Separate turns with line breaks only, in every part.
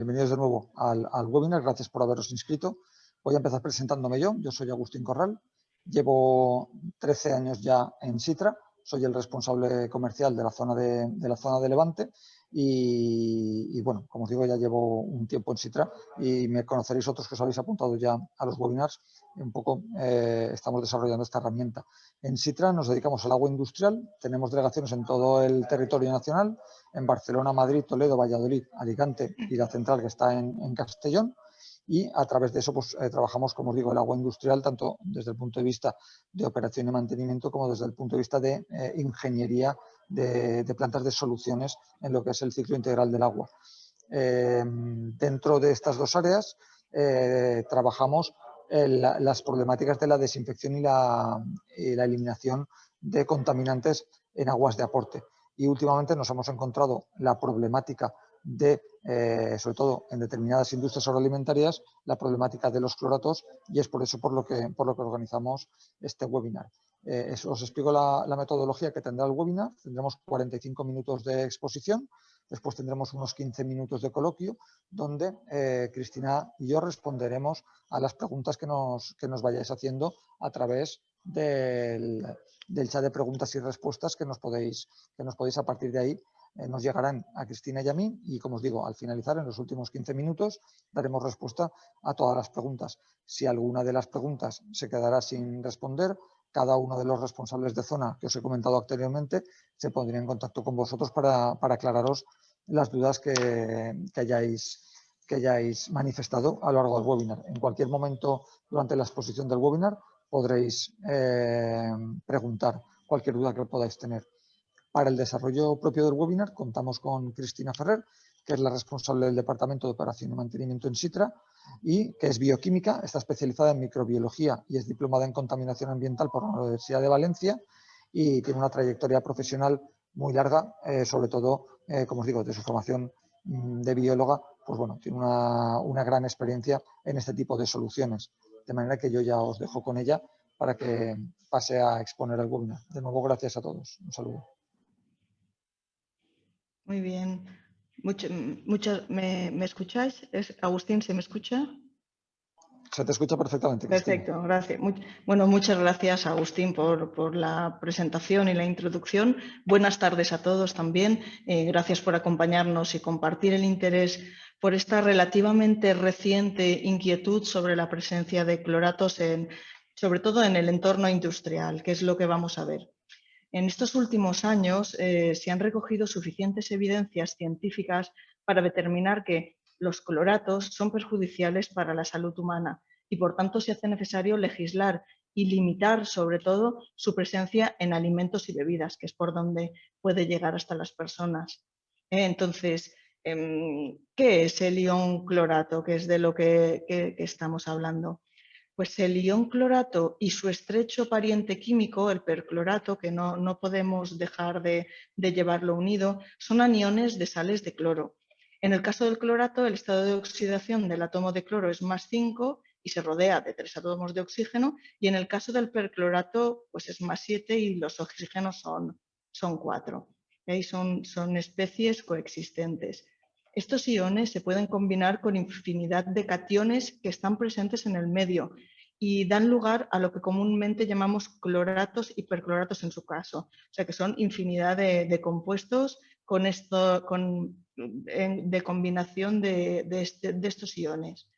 Bienvenidos de nuevo al webinar, gracias por haberos inscrito. Voy a empezar presentándome yo soy Agustín Corral, llevo 13 años ya en Sitra, soy el responsable comercial de la zona de Levante y bueno, como os digo, ya llevo un tiempo en Sitra y me conoceréis otros que os habéis apuntado ya a los webinars. Un poco estamos desarrollando esta herramienta. En Sitra nos dedicamos al agua industrial, tenemos delegaciones en todo el territorio nacional, en Barcelona, Madrid, Toledo, Valladolid, Alicante y la central que está en Castellón. Y a través de eso pues, trabajamos, como os digo, el agua industrial, tanto desde el punto de vista de operación y mantenimiento como desde el punto de vista de ingeniería de plantas de soluciones en lo que es el ciclo integral del agua. Dentro de estas dos áreas trabajamos las problemáticas de la desinfección y la eliminación de contaminantes en aguas de aporte. Y últimamente nos hemos encontrado la problemática de, sobre todo en determinadas industrias agroalimentarias, la problemática de los cloratos, y es por eso por lo que organizamos este webinar. Os explico la metodología que tendrá el webinar. Tendremos 45 minutos de exposición, después tendremos unos 15 minutos de coloquio, donde Cristina y yo responderemos a las preguntas que nos vayáis haciendo a través del chat de preguntas y respuestas que nos podéis a partir de ahí nos llegarán a Cristina y a mí, y como os digo, al finalizar, en los últimos 15 minutos, daremos respuesta a todas las preguntas. Si alguna de las preguntas se quedará sin responder, cada uno de los responsables de zona que os he comentado anteriormente se pondría en contacto con vosotros para aclararos las dudas que hayáis manifestado a lo largo del webinar. En cualquier momento durante la exposición del webinar podréis preguntar cualquier duda que podáis tener. Para el desarrollo propio del webinar contamos con Cristina Ferrer, que es la responsable del Departamento de Operación y Mantenimiento en Sitra y que es bioquímica, está especializada en microbiología y es diplomada en contaminación ambiental por la Universidad de Valencia y tiene una trayectoria profesional muy larga, sobre todo, como os digo, de su formación de bióloga, pues bueno, tiene una gran experiencia en este tipo de soluciones. De manera que yo ya os dejo con ella para que pase a exponer el webinar. De nuevo, gracias a todos. Un saludo.
Muy bien. ¿Me escucháis? Agustín, ¿se me escucha?
Se te escucha perfectamente, Cristina.
Perfecto, gracias. Bueno, muchas gracias, Agustín, por la presentación y la introducción. Buenas tardes a todos también. Gracias por acompañarnos y compartir el interés por esta relativamente reciente inquietud sobre la presencia de cloratos, sobre todo en el entorno industrial, que es lo que vamos a ver. En estos últimos años se han recogido suficientes evidencias científicas para determinar que los cloratos son perjudiciales para la salud humana y, por tanto, se hace necesario legislar y limitar, sobre todo, su presencia en alimentos y bebidas, que es por donde puede llegar hasta las personas. Entonces, ¿qué es el ion clorato? Que es de lo que estamos hablando. Pues el ion clorato y su estrecho pariente químico, el perclorato, que no podemos dejar de llevarlo unido, son aniones de sales de cloro. En el caso del clorato, el estado de oxidación del átomo de cloro es +5 y se rodea de 3 átomos de oxígeno, y en el caso del perclorato pues es +7 y los oxígenos son 4. Son especies coexistentes. Estos iones se pueden combinar con infinidad de cationes que están presentes en el medio y dan lugar a lo que comúnmente llamamos cloratos y percloratos en su caso. O sea que son infinidad de compuestos de combinación de estos iones.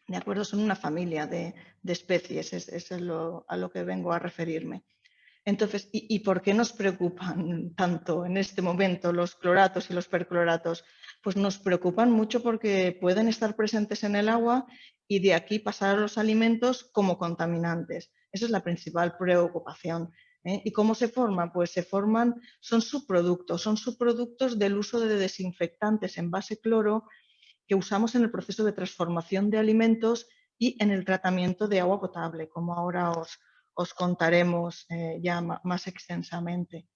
¿De acuerdo? Son una familia de especies, es a lo que vengo a referirme. Entonces, ¿y por qué nos preocupan tanto en este momento los cloratos y los percloratos? Pues nos preocupan mucho porque pueden estar presentes en el agua y de aquí pasar a los alimentos como contaminantes. Esa es la principal preocupación. ¿Y cómo se forman? Pues son subproductos del uso de desinfectantes en base cloro que usamos en el proceso de transformación de alimentos y en el tratamiento de agua potable, como ahora os contaremos ya más extensamente.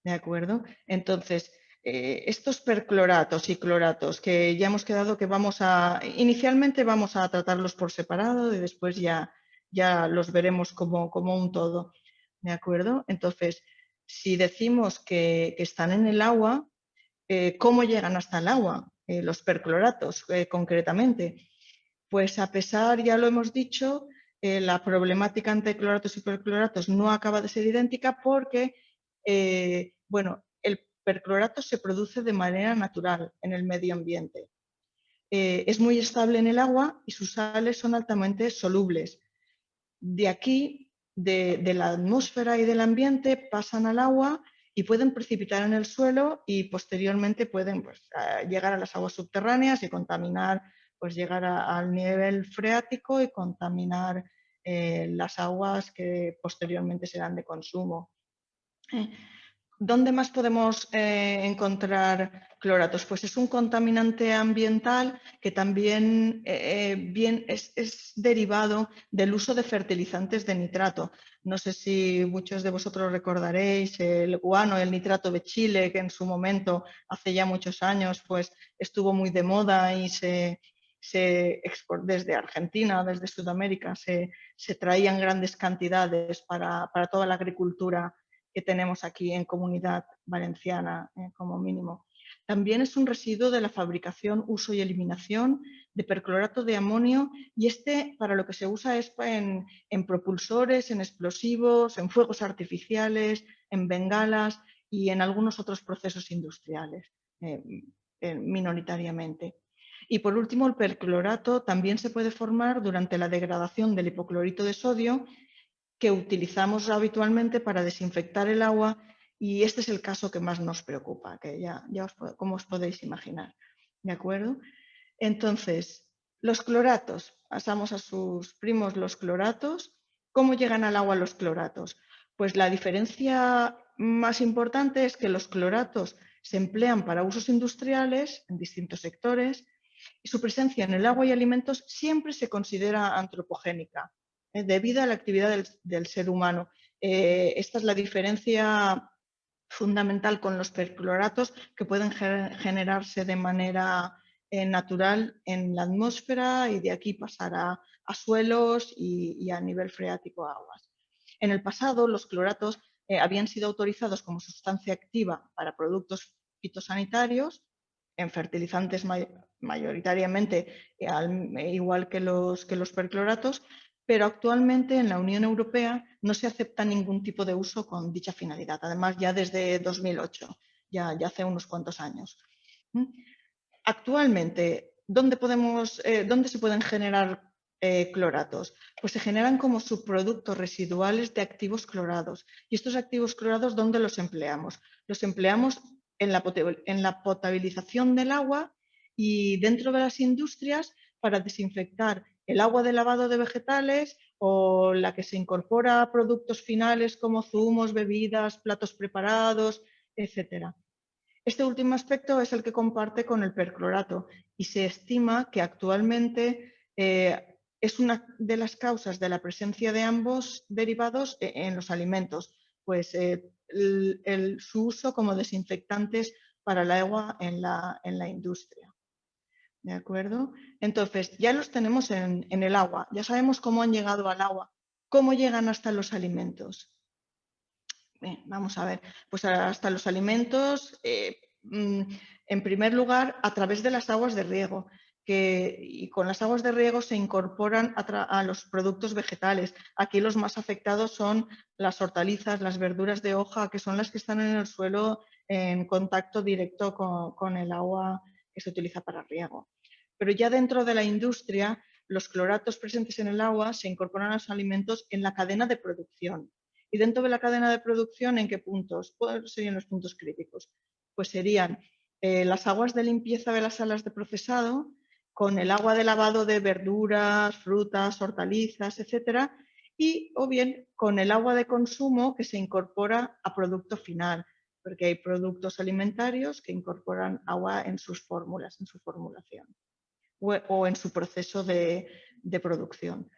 ¿De acuerdo? Entonces, estos percloratos y cloratos que ya hemos quedado que inicialmente vamos a tratarlos por separado y después ya los veremos como un todo. ¿De acuerdo? Entonces, si decimos que están en el agua, ¿cómo llegan hasta el agua? los percloratos concretamente. Pues a pesar, ya lo hemos dicho, la problemática entre cloratos y percloratos no acaba de ser idéntica porque, bueno, el perclorato se produce de manera natural en el medio ambiente. Es muy estable en el agua y sus sales son altamente solubles. De aquí, de la atmósfera y del ambiente, pasan al agua y pueden precipitar en el suelo y posteriormente pueden llegar a las aguas subterráneas y contaminar, pues llegar al nivel freático y contaminar las aguas que posteriormente serán de consumo. ¿Dónde más podemos encontrar cloratos? Pues es un contaminante ambiental que también es derivado del uso de fertilizantes de nitrato. No sé si muchos de vosotros recordaréis el guano, el nitrato de Chile, que en su momento, hace ya muchos años, pues estuvo muy de moda y desde Argentina, desde Sudamérica, se traían grandes cantidades para toda la agricultura que tenemos aquí en Comunidad Valenciana como mínimo. También es un residuo de la fabricación, uso y eliminación de perclorato de amonio y para lo que se usa es en propulsores, en explosivos, en fuegos artificiales, en bengalas y en algunos otros procesos industriales, minoritariamente. Y por último, el perclorato también se puede formar durante la degradación del hipoclorito de sodio que utilizamos habitualmente para desinfectar el agua y este es el caso que más nos preocupa, que como os podéis imaginar. ¿De acuerdo? Entonces, los cloratos, pasamos a sus primos los cloratos. ¿Cómo llegan al agua los cloratos? Pues la diferencia más importante es que los cloratos se emplean para usos industriales en distintos sectores y su presencia en el agua y alimentos siempre se considera antropogénica, debido a la actividad del ser humano. Esta es la diferencia fundamental con los percloratos que pueden generarse de manera natural en la atmósfera y de aquí pasar a suelos y a nivel freático a aguas. En el pasado, los cloratos habían sido autorizados como sustancia activa para productos fitosanitarios, en fertilizantes mayoritariamente, igual que los percloratos, pero actualmente en la Unión Europea no se acepta ningún tipo de uso con dicha finalidad, además ya desde 2008, ya hace unos cuantos años. Actualmente, ¿dónde se pueden generar cloratos? Pues se generan como subproductos residuales de activos clorados. ¿Y estos activos clorados dónde los empleamos? Los empleamos en la potabilización del agua y dentro de las industrias para desinfectar el agua de lavado de vegetales o la que se incorpora a productos finales como zumos, bebidas, platos preparados, etc. Este último aspecto es el que comparte con el perclorato y se estima que actualmente es una de las causas de la presencia de ambos derivados en los alimentos, pues su uso como desinfectantes para el agua en la industria. ¿De acuerdo? Entonces, ya los tenemos en el agua, ya sabemos cómo han llegado al agua, cómo llegan hasta los alimentos. Bien, vamos a ver, pues hasta los alimentos, en primer lugar, a través de las aguas de riego, y con las aguas de riego se incorporan a los productos vegetales. Aquí los más afectados son las hortalizas, las verduras de hoja, que son las que están en el suelo en contacto directo con el agua que se utiliza para riego. Pero ya dentro de la industria, los cloratos presentes en el agua se incorporan a los alimentos en la cadena de producción. Y dentro de la cadena de producción, ¿en qué puntos? ¿Cuáles serían los puntos críticos? Pues serían las aguas de limpieza de las salas de procesado, con el agua de lavado de verduras, frutas, hortalizas, etcétera, y o bien con el agua de consumo que se incorpora a producto final, porque hay productos alimentarios que incorporan agua en sus fórmulas, en su formulación o en su proceso de producción.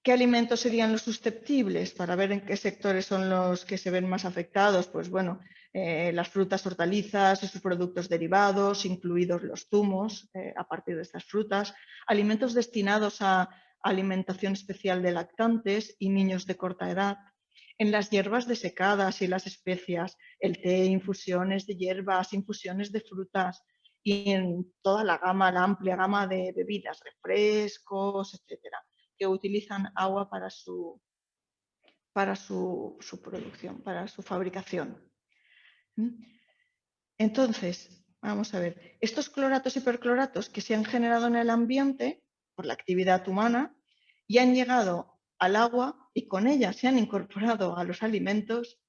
¿Qué alimentos serían los susceptibles? Para ver en qué sectores son los que se ven más afectados, pues bueno, las frutas, hortalizas y sus productos derivados, incluidos los zumos a partir de estas frutas, alimentos destinados a alimentación especial de lactantes y niños de corta edad, en las hierbas desecadas y las especias, el té, infusiones de hierbas, infusiones de frutas, y en toda la amplia gama de bebidas, refrescos, etcétera, que utilizan agua para su producción, para su fabricación. Entonces, vamos a ver, estos cloratos y percloratos que se han generado en el ambiente por la actividad humana y han llegado al agua y con ella se han incorporado a los alimentos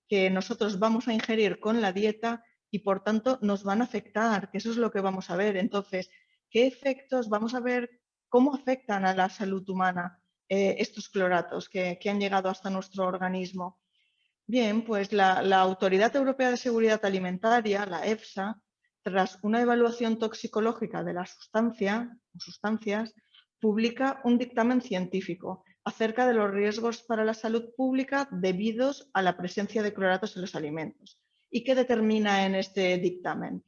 que nosotros vamos a ingerir con la dieta y por tanto nos van a afectar, que eso es lo que vamos a ver. Entonces, ¿qué efectos? Vamos a ver cómo afectan a la salud humana estos cloratos que han llegado hasta nuestro organismo. Bien, pues la Autoridad Europea de Seguridad Alimentaria, la EFSA, tras una evaluación toxicológica de la sustancias, publica un dictamen científico acerca de los riesgos para la salud pública debidos a la presencia de cloratos en los alimentos. ¿Y qué determina en este dictamen?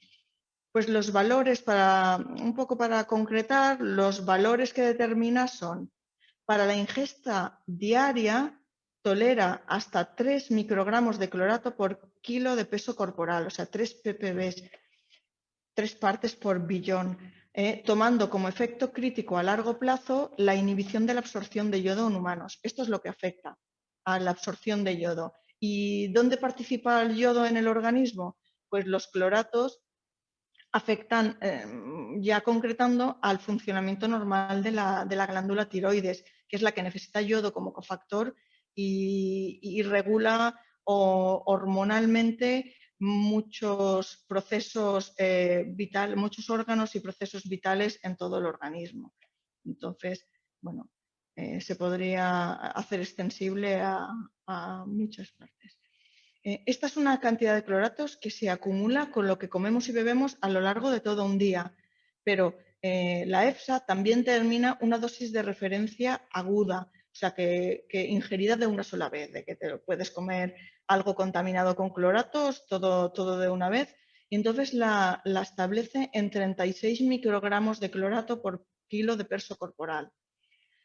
Pues los valores, un poco para concretar, los valores que determina son: para la ingesta diaria tolera hasta 3 microgramos de clorato por kilo de peso corporal, o sea, 3 ppb, 3 partes por billón, tomando como efecto crítico a largo plazo la inhibición de la absorción de yodo en humanos. Esto es lo que afecta a la absorción de yodo. ¿Y dónde participa el yodo en el organismo? Pues los cloratos afectan, ya concretando, al funcionamiento normal de la glándula tiroides, que es la que necesita yodo como cofactor y regula hormonalmente muchos procesos vitales, muchos órganos y procesos vitales en todo el organismo. Entonces, bueno, se podría hacer extensible a muchas partes. Esta es una cantidad de cloratos que se acumula con lo que comemos y bebemos a lo largo de todo un día, pero la EFSA también determina una dosis de referencia aguda, o sea, que ingerida de una sola vez, de que te puedes comer algo contaminado con cloratos, todo de una vez, y entonces la establece en 36 microgramos de clorato por kilo de peso corporal.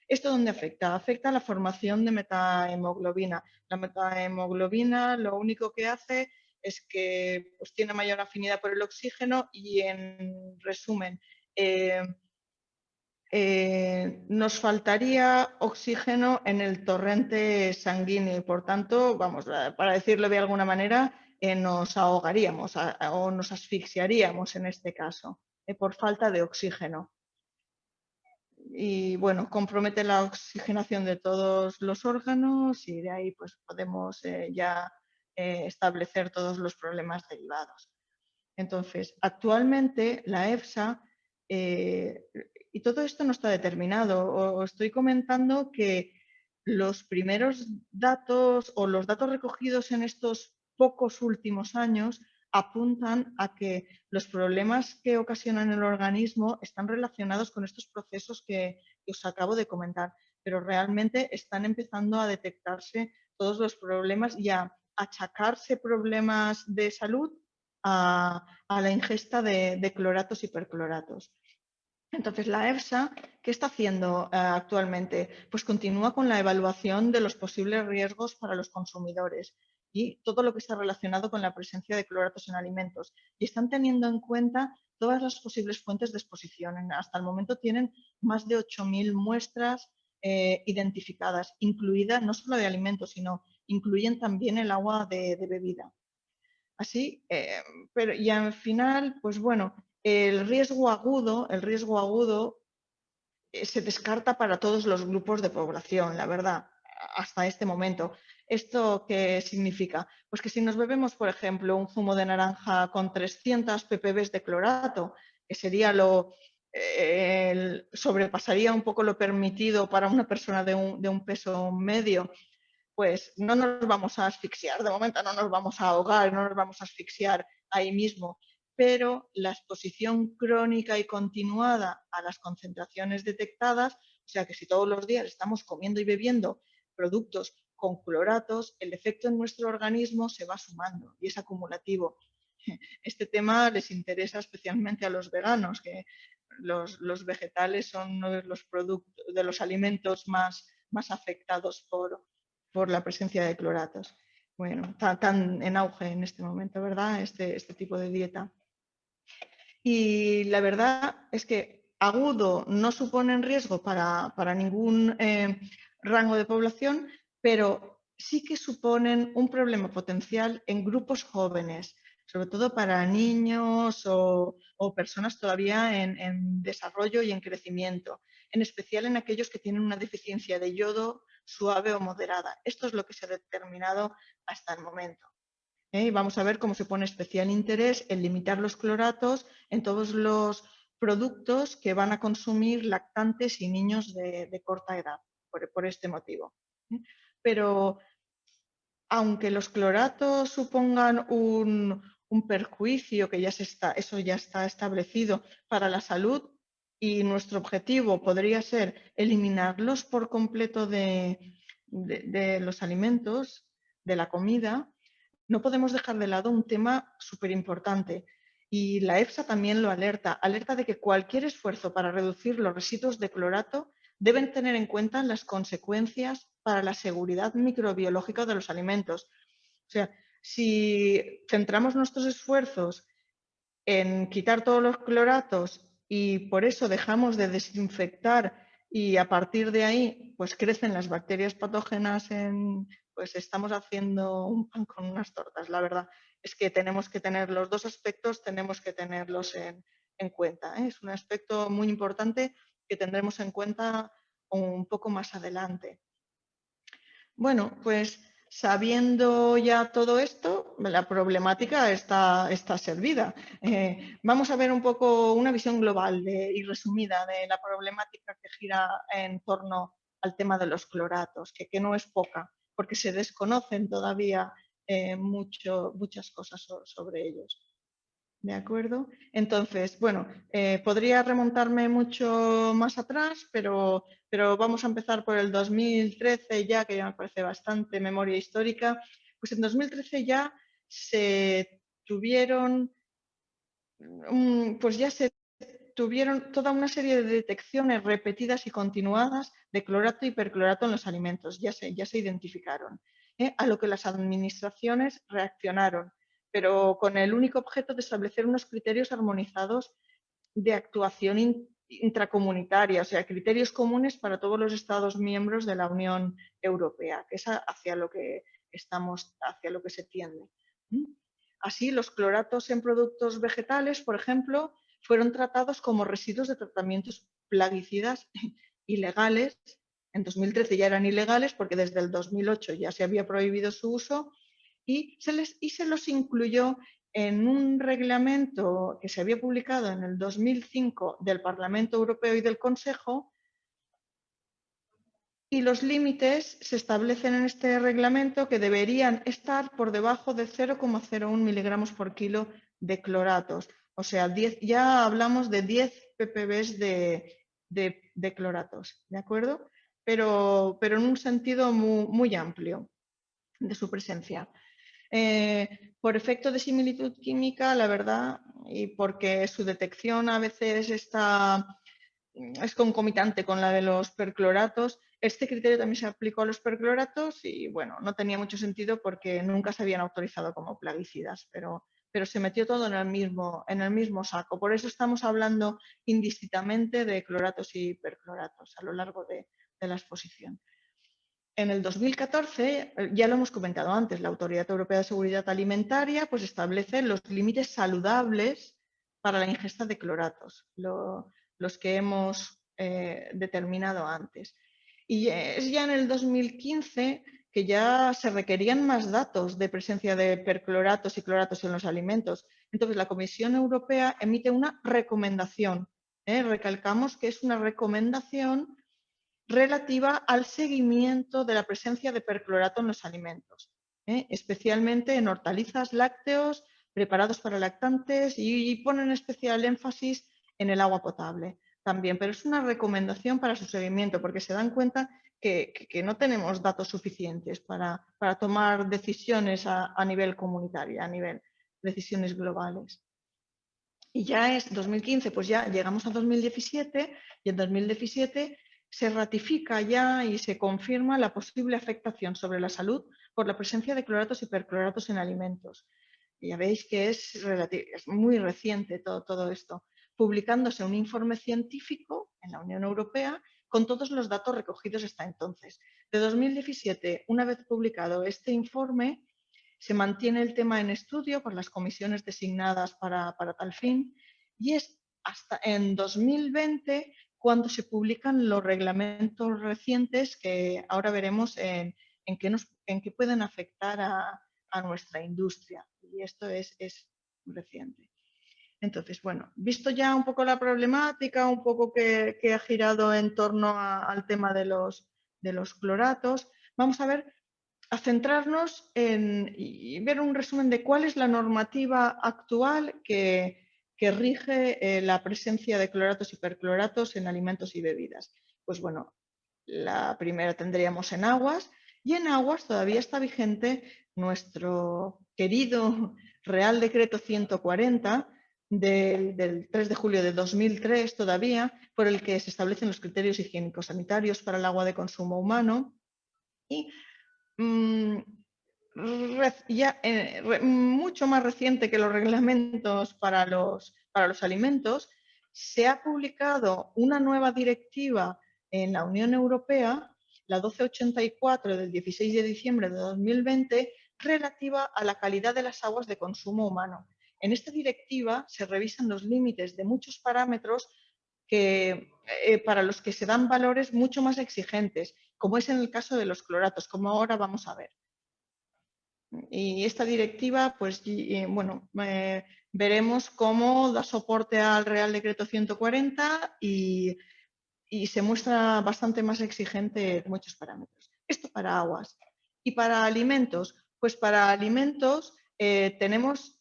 ¿Esto dónde afecta? Afecta a la formación de metahemoglobina. La metahemoglobina lo único que hace es que pues, tiene mayor afinidad por el oxígeno y, en resumen, nos faltaría oxígeno en el torrente sanguíneo y, por tanto, vamos, para decirlo de alguna manera, nos ahogaríamos o nos asfixiaríamos en este caso, por falta de oxígeno. Y bueno, compromete la oxigenación de todos los órganos y de ahí pues podemos ya establecer todos los problemas derivados. Entonces, actualmente la EFSA, y todo esto no está determinado, os estoy comentando que los primeros datos o los datos recogidos en estos pocos últimos años apuntan a que los problemas que ocasionan el organismo están relacionados con estos procesos que os acabo de comentar, pero realmente están empezando a detectarse todos los problemas y a achacarse problemas de salud a la ingesta de cloratos y percloratos. Entonces, la EFSA, ¿qué está haciendo actualmente? Pues continúa con la evaluación de los posibles riesgos para los consumidores y todo lo que está relacionado con la presencia de cloratos en alimentos. Y están teniendo en cuenta todas las posibles fuentes de exposición. Hasta el momento tienen más de 8.000 muestras identificadas, incluidas no solo de alimentos, sino incluyen también el agua de bebida. Así, pero y al final, pues bueno, el riesgo agudo se descarta para todos los grupos de población, la verdad, hasta este momento. ¿Esto qué significa? Pues que si nos bebemos, por ejemplo, un zumo de naranja con 300 ppb de clorato, que sería sobrepasaría un poco lo permitido para una persona de un peso medio, pues no nos vamos a asfixiar, de momento no nos vamos a ahogar, no nos vamos a asfixiar ahí mismo, pero la exposición crónica y continuada a las concentraciones detectadas, o sea que si todos los días estamos comiendo y bebiendo productos con cloratos, el efecto en nuestro organismo se va sumando y es acumulativo. Este tema les interesa especialmente a los veganos, que los vegetales son uno de los alimentos más afectados por la presencia de cloratos. Bueno, tan en auge en este momento, ¿verdad? Este tipo de dieta. Y la verdad es que agudo no supone riesgo para ningún rango de población, pero sí que suponen un problema potencial en grupos jóvenes, sobre todo para niños o personas todavía en desarrollo y en crecimiento, en especial en aquellos que tienen una deficiencia de yodo suave o moderada. Esto es lo que se ha determinado hasta el momento. Y vamos a ver cómo se pone especial interés en limitar los cloratos en todos los productos que van a consumir lactantes y niños de corta edad, por este motivo. Pero aunque los cloratos supongan un perjuicio, que eso ya está establecido para la salud, y nuestro objetivo podría ser eliminarlos por completo de los alimentos, de la comida, no podemos dejar de lado un tema súper importante. Y la EFSA también lo alerta de que cualquier esfuerzo para reducir los residuos de clorato deben tener en cuenta las consecuencias para la seguridad microbiológica de los alimentos. O sea, si centramos nuestros esfuerzos en quitar todos los cloratos y por eso dejamos de desinfectar y a partir de ahí pues crecen las bacterias patógenas, pues estamos haciendo un pan con unas tortas. La verdad es que tenemos que tener los dos aspectos, tenemos que tenerlos en cuenta. Es un aspecto muy importante que tendremos en cuenta un poco más adelante. Bueno, pues sabiendo ya todo esto, la problemática está servida. Vamos a ver un poco una visión global y resumida de la problemática que gira en torno al tema de los cloratos, que no es poca, porque se desconocen todavía muchas cosas sobre ellos. ¿De acuerdo? Entonces, bueno, podría remontarme mucho más atrás, pero vamos a empezar por el 2013 ya, que ya me parece bastante memoria histórica. Pues en 2013 ya se tuvieron, toda una serie de detecciones repetidas y continuadas de clorato y perclorato en los alimentos, ya se identificaron, a lo que las administraciones reaccionaron, pero con el único objeto de establecer unos criterios armonizados de actuación intracomunitaria, o sea, criterios comunes para todos los Estados miembros de la Unión Europea, que es hacia lo que se tiende. Así, los cloratos en productos vegetales, por ejemplo, fueron tratados como residuos de tratamientos plaguicidas ilegales. En 2013 ya eran ilegales porque desde el 2008 ya se había prohibido su uso y se los incluyó en un reglamento que se había publicado en el 2005 del Parlamento Europeo y del Consejo, y los límites se establecen en este reglamento que deberían estar por debajo de 0,01 miligramos por kilo de cloratos. O sea, ya hablamos de 10 ppb de cloratos, ¿de acuerdo? Pero en un sentido muy amplio de su presencia. Por efecto de similitud química, la verdad, y porque su detección a veces es concomitante con la de los percloratos, este criterio también se aplicó a los percloratos y bueno, no tenía mucho sentido porque nunca se habían autorizado como plaguicidas, pero se metió todo en el mismo saco. Por eso estamos hablando indistintamente de cloratos y percloratos a lo largo de la exposición. En el 2014, ya lo hemos comentado antes, la Autoridad Europea de Seguridad Alimentaria pues establece los límites saludables para la ingesta de cloratos, los que hemos determinado antes. Y es ya en el 2015 que ya se requerían más datos de presencia de percloratos y cloratos en los alimentos. Entonces, la Comisión Europea emite una recomendación. Recalcamos que es una recomendación relativa al seguimiento de la presencia de perclorato en los alimentos, especialmente en hortalizas, lácteos, preparados para lactantes y ponen especial énfasis en el agua potable también, pero es una recomendación para su seguimiento porque se dan cuenta que no tenemos datos suficientes para tomar decisiones a nivel comunitario, a nivel decisiones globales. Y ya es 2015, pues ya llegamos a 2017 y en 2017 se ratifica ya y se confirma la posible afectación sobre la salud por la presencia de cloratos y percloratos en alimentos. Ya veis que es muy reciente todo esto, publicándose un informe científico en la Unión Europea con todos los datos recogidos hasta entonces. De 2017, una vez publicado este informe, se mantiene el tema en estudio por las comisiones designadas para tal fin y es hasta en 2020 cuando se publican los reglamentos recientes que ahora veremos en qué pueden afectar a nuestra industria. Y esto es reciente. Entonces, bueno, visto ya un poco la problemática, un poco que ha girado en torno al tema de los cloratos, vamos a centrarnos y ver un resumen de cuál es la normativa actual que rige la presencia de cloratos y percloratos en alimentos y bebidas. Pues bueno, la primera tendríamos en aguas, y en aguas todavía está vigente nuestro querido Real Decreto 140 del 3 de julio de 2003 todavía, por el que se establecen los criterios higiénicos sanitarios para el agua de consumo humano y mucho más reciente que los reglamentos para los alimentos, se ha publicado una nueva directiva en la Unión Europea, la 1284 del 16 de diciembre de 2020, relativa a la calidad de las aguas de consumo humano. En esta directiva se revisan los límites de muchos parámetros para los que se dan valores mucho más exigentes, como es en el caso de los cloratos, como ahora vamos a ver. Y esta directiva, pues bueno, veremos cómo da soporte al Real Decreto 140 y se muestra bastante más exigente en muchos parámetros. Esto para aguas. Y para alimentos, pues para alimentos tenemos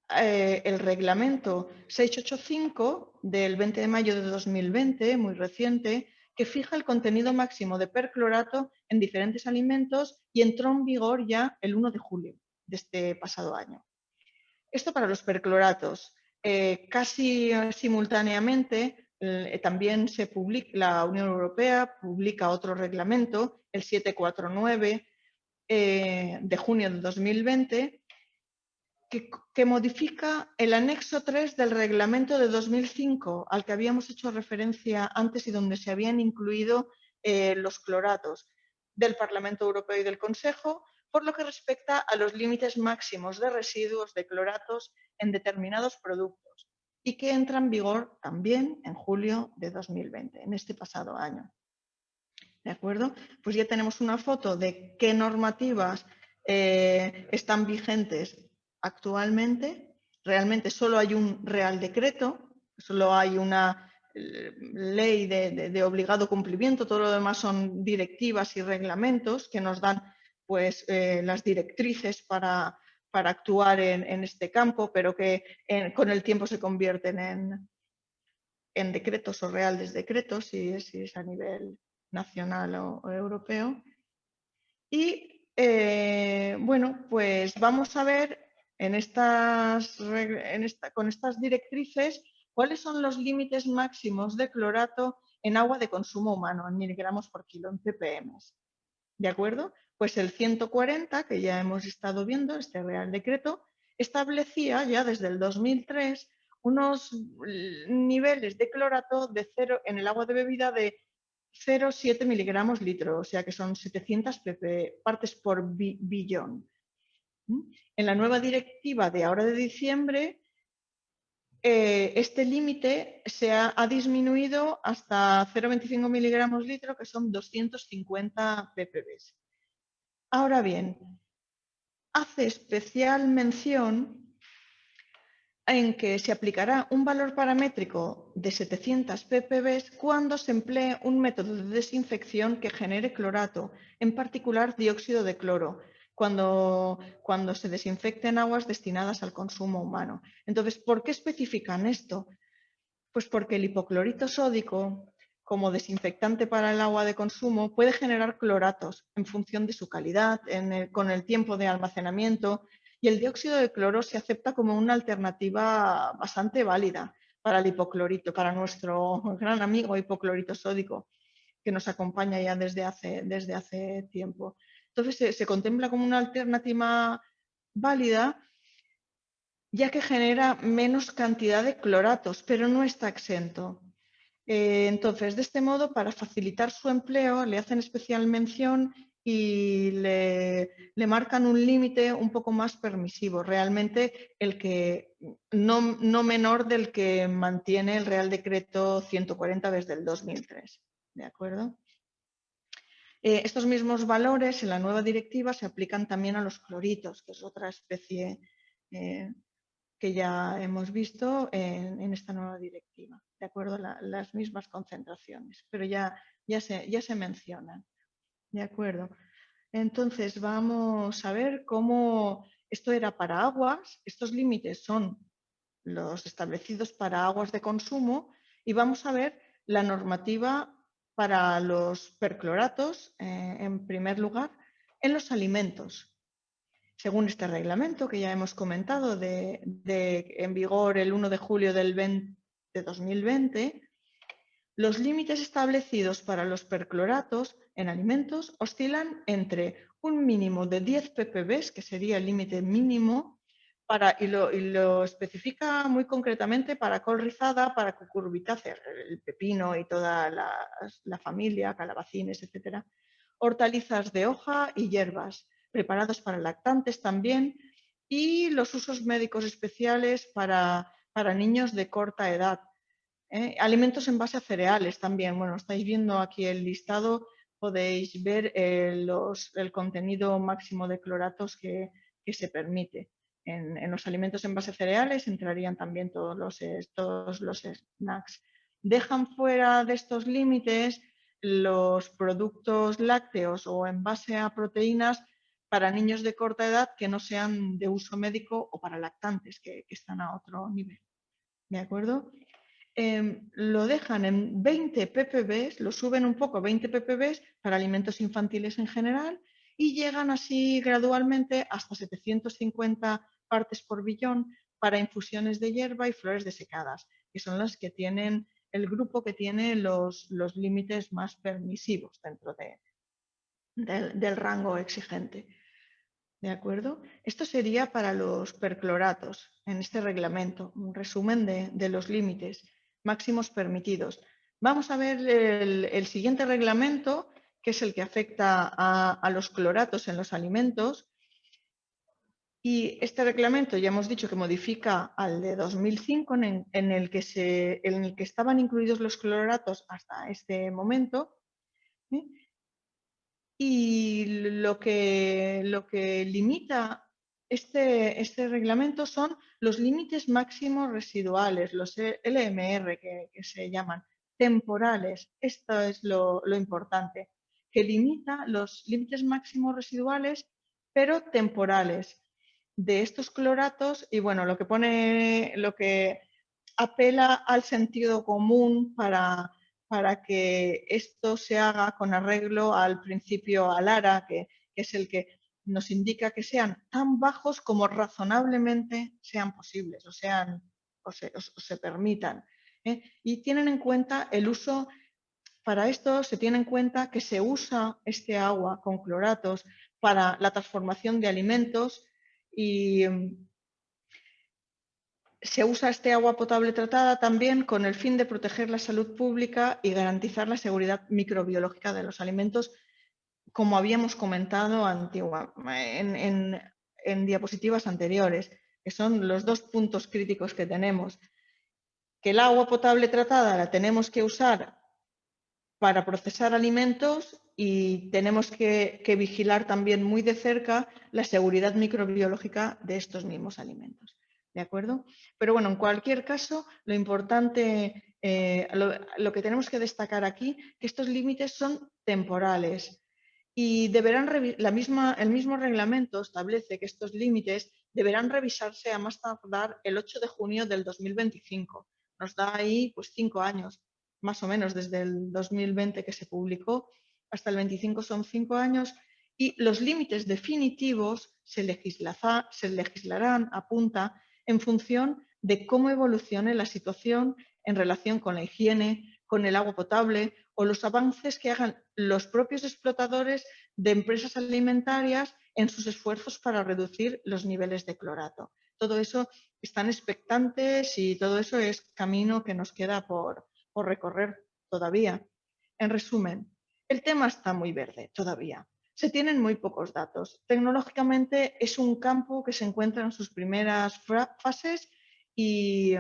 el reglamento 685 del 20 de mayo de 2020, muy reciente, que fija el contenido máximo de perclorato en diferentes alimentos y entró en vigor ya el 1 de julio de este pasado año. Esto para los percloratos. Casi simultáneamente también la Unión Europea publica otro reglamento, el 749 de junio de 2020, que modifica el anexo 3 del reglamento de 2005 al que habíamos hecho referencia antes y donde se habían incluido los cloratos del Parlamento Europeo y del Consejo, por lo que respecta a los límites máximos de residuos de cloratos en determinados productos y que entra en vigor también en julio de 2020, en este pasado año. ¿De acuerdo? Pues ya tenemos una foto de qué normativas están vigentes actualmente. Realmente solo hay un Real Decreto, solo hay una ley de obligado cumplimiento, todo lo demás son directivas y reglamentos que nos dan pues, las directrices para actuar en este campo, pero que con el tiempo se convierten en decretos o reales decretos, si es a nivel nacional o europeo. Y bueno, pues vamos a ver con estas directrices cuáles son los límites máximos de clorato en agua de consumo humano, en miligramos por kilo, en ppm. ¿De acuerdo? Pues el 140, que ya hemos estado viendo, este Real Decreto, establecía ya desde el 2003 unos niveles de clorato de cero en el agua de bebida de 0,7 miligramos litro, o sea que son 700 partes por billón. En la nueva directiva de ahora de diciembre, este límite ha disminuido hasta 0,25 miligramos litro, que son 250 ppb. Ahora bien, hace especial mención en que se aplicará un valor paramétrico de 700 ppb cuando se emplee un método de desinfección que genere clorato, en particular dióxido de cloro, cuando se desinfecten aguas destinadas al consumo humano. Entonces, ¿por qué especifican esto? Pues porque el hipoclorito sódico, como desinfectante para el agua de consumo, puede generar cloratos en función de su calidad, con el tiempo de almacenamiento, y el dióxido de cloro se acepta como una alternativa bastante válida para el hipoclorito, para nuestro gran amigo hipoclorito sódico, que nos acompaña ya desde hace tiempo. Entonces se contempla como una alternativa válida ya que genera menos cantidad de cloratos, pero no está exento. Entonces, de este modo, para facilitar su empleo, le hacen especial mención y le marcan un límite un poco más permisivo, realmente el que no menor del que mantiene el Real Decreto 140 desde el 2003. ¿De acuerdo? Estos mismos valores en la nueva directiva se aplican también a los cloritos, que es otra especie que ya hemos visto en esta nueva directiva, ¿de acuerdo? Las mismas concentraciones, pero ya se mencionan, ¿de acuerdo? Entonces vamos a ver cómo esto era para aguas, estos límites son los establecidos para aguas de consumo y vamos a ver la normativa para los percloratos, en primer lugar, en los alimentos. Según este reglamento que ya hemos comentado, en vigor el 1 de julio de 2020, los límites establecidos para los percloratos en alimentos oscilan entre un mínimo de 10 ppb, que sería el límite mínimo, y lo especifica muy concretamente para col rizada, para cucurbitácea, el pepino y toda la familia, calabacines, etc. Hortalizas de hoja y hierbas, preparados para lactantes también, y los usos médicos especiales para niños de corta edad. Alimentos en base a cereales también. Bueno, estáis viendo aquí el listado, podéis ver el contenido máximo de cloratos que se permite. En los alimentos en base a cereales entrarían también todos los snacks. Dejan fuera de estos límites los productos lácteos o en base a proteínas para niños de corta edad que no sean de uso médico o para lactantes que están a otro nivel. ¿De acuerdo? Lo dejan en 20 ppb, lo suben un poco, 20 ppb para alimentos infantiles en general y llegan así gradualmente hasta 750 partes por billón para infusiones de hierba y flores desecadas, que son las que tienen el grupo que tiene los límites más permisivos dentro del rango exigente. ¿De acuerdo? Esto sería para los percloratos en este reglamento, un resumen de los límites máximos permitidos. Vamos a ver el siguiente reglamento, que es el que afecta a los cloratos en los alimentos. Y este reglamento ya hemos dicho que modifica al de 2005, en el que estaban incluidos los cloratos hasta este momento. Y lo que limita este reglamento son los límites máximos residuales, los LMR que se llaman, temporales. Esto es lo importante, que limita los límites máximos residuales, pero temporales, de estos cloratos. Y bueno, lo que apela al sentido común para que esto se haga con arreglo al principio ALARA, que es el que nos indica que sean tan bajos como razonablemente sean posibles o se permitan. Y tienen en cuenta el uso, para esto se tiene en cuenta que se usa este agua con cloratos para la transformación de alimentos y se usa este agua potable tratada también con el fin de proteger la salud pública y garantizar la seguridad microbiológica de los alimentos, como habíamos comentado en diapositivas anteriores, que son los dos puntos críticos que tenemos. Que el agua potable tratada la tenemos que usar para procesar alimentos y tenemos que vigilar también muy de cerca la seguridad microbiológica de estos mismos alimentos. ¿De acuerdo? Pero bueno, en cualquier caso, lo importante, lo que tenemos que destacar aquí, que estos límites son temporales y el mismo reglamento establece que estos límites deberán revisarse a más tardar el 8 de junio del 2025. Nos da ahí pues 5 años, más o menos, desde el 2020 que se publicó hasta el 25 son 5 años, y los límites definitivos se legislarán, apunta, en función de cómo evolucione la situación en relación con la higiene, con el agua potable o los avances que hagan los propios explotadores de empresas alimentarias en sus esfuerzos para reducir los niveles de clorato. todo eso están expectantes y todo eso es camino que nos queda por recorrer todavía. En resumen, el tema está muy verde todavía. Se tienen muy pocos datos. Tecnológicamente es un campo que se encuentra en sus primeras fases y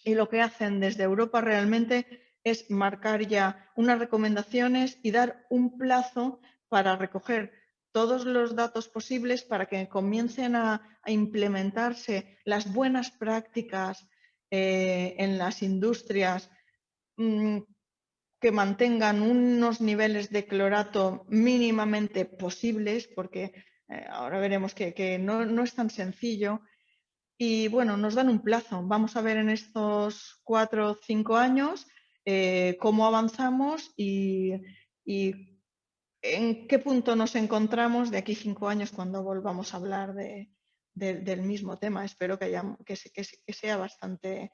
lo que hacen desde Europa realmente es marcar ya unas recomendaciones y dar un plazo para recoger todos los datos posibles para que comiencen a implementarse las buenas prácticas en las industrias que mantengan unos niveles de clorato mínimamente posibles, porque ahora veremos que no es tan sencillo. Y bueno, nos dan un plazo. Vamos a ver en estos 4 o 5 años cómo avanzamos y en qué punto nos encontramos de aquí 5 años cuando volvamos a hablar del mismo tema. Espero que sea bastante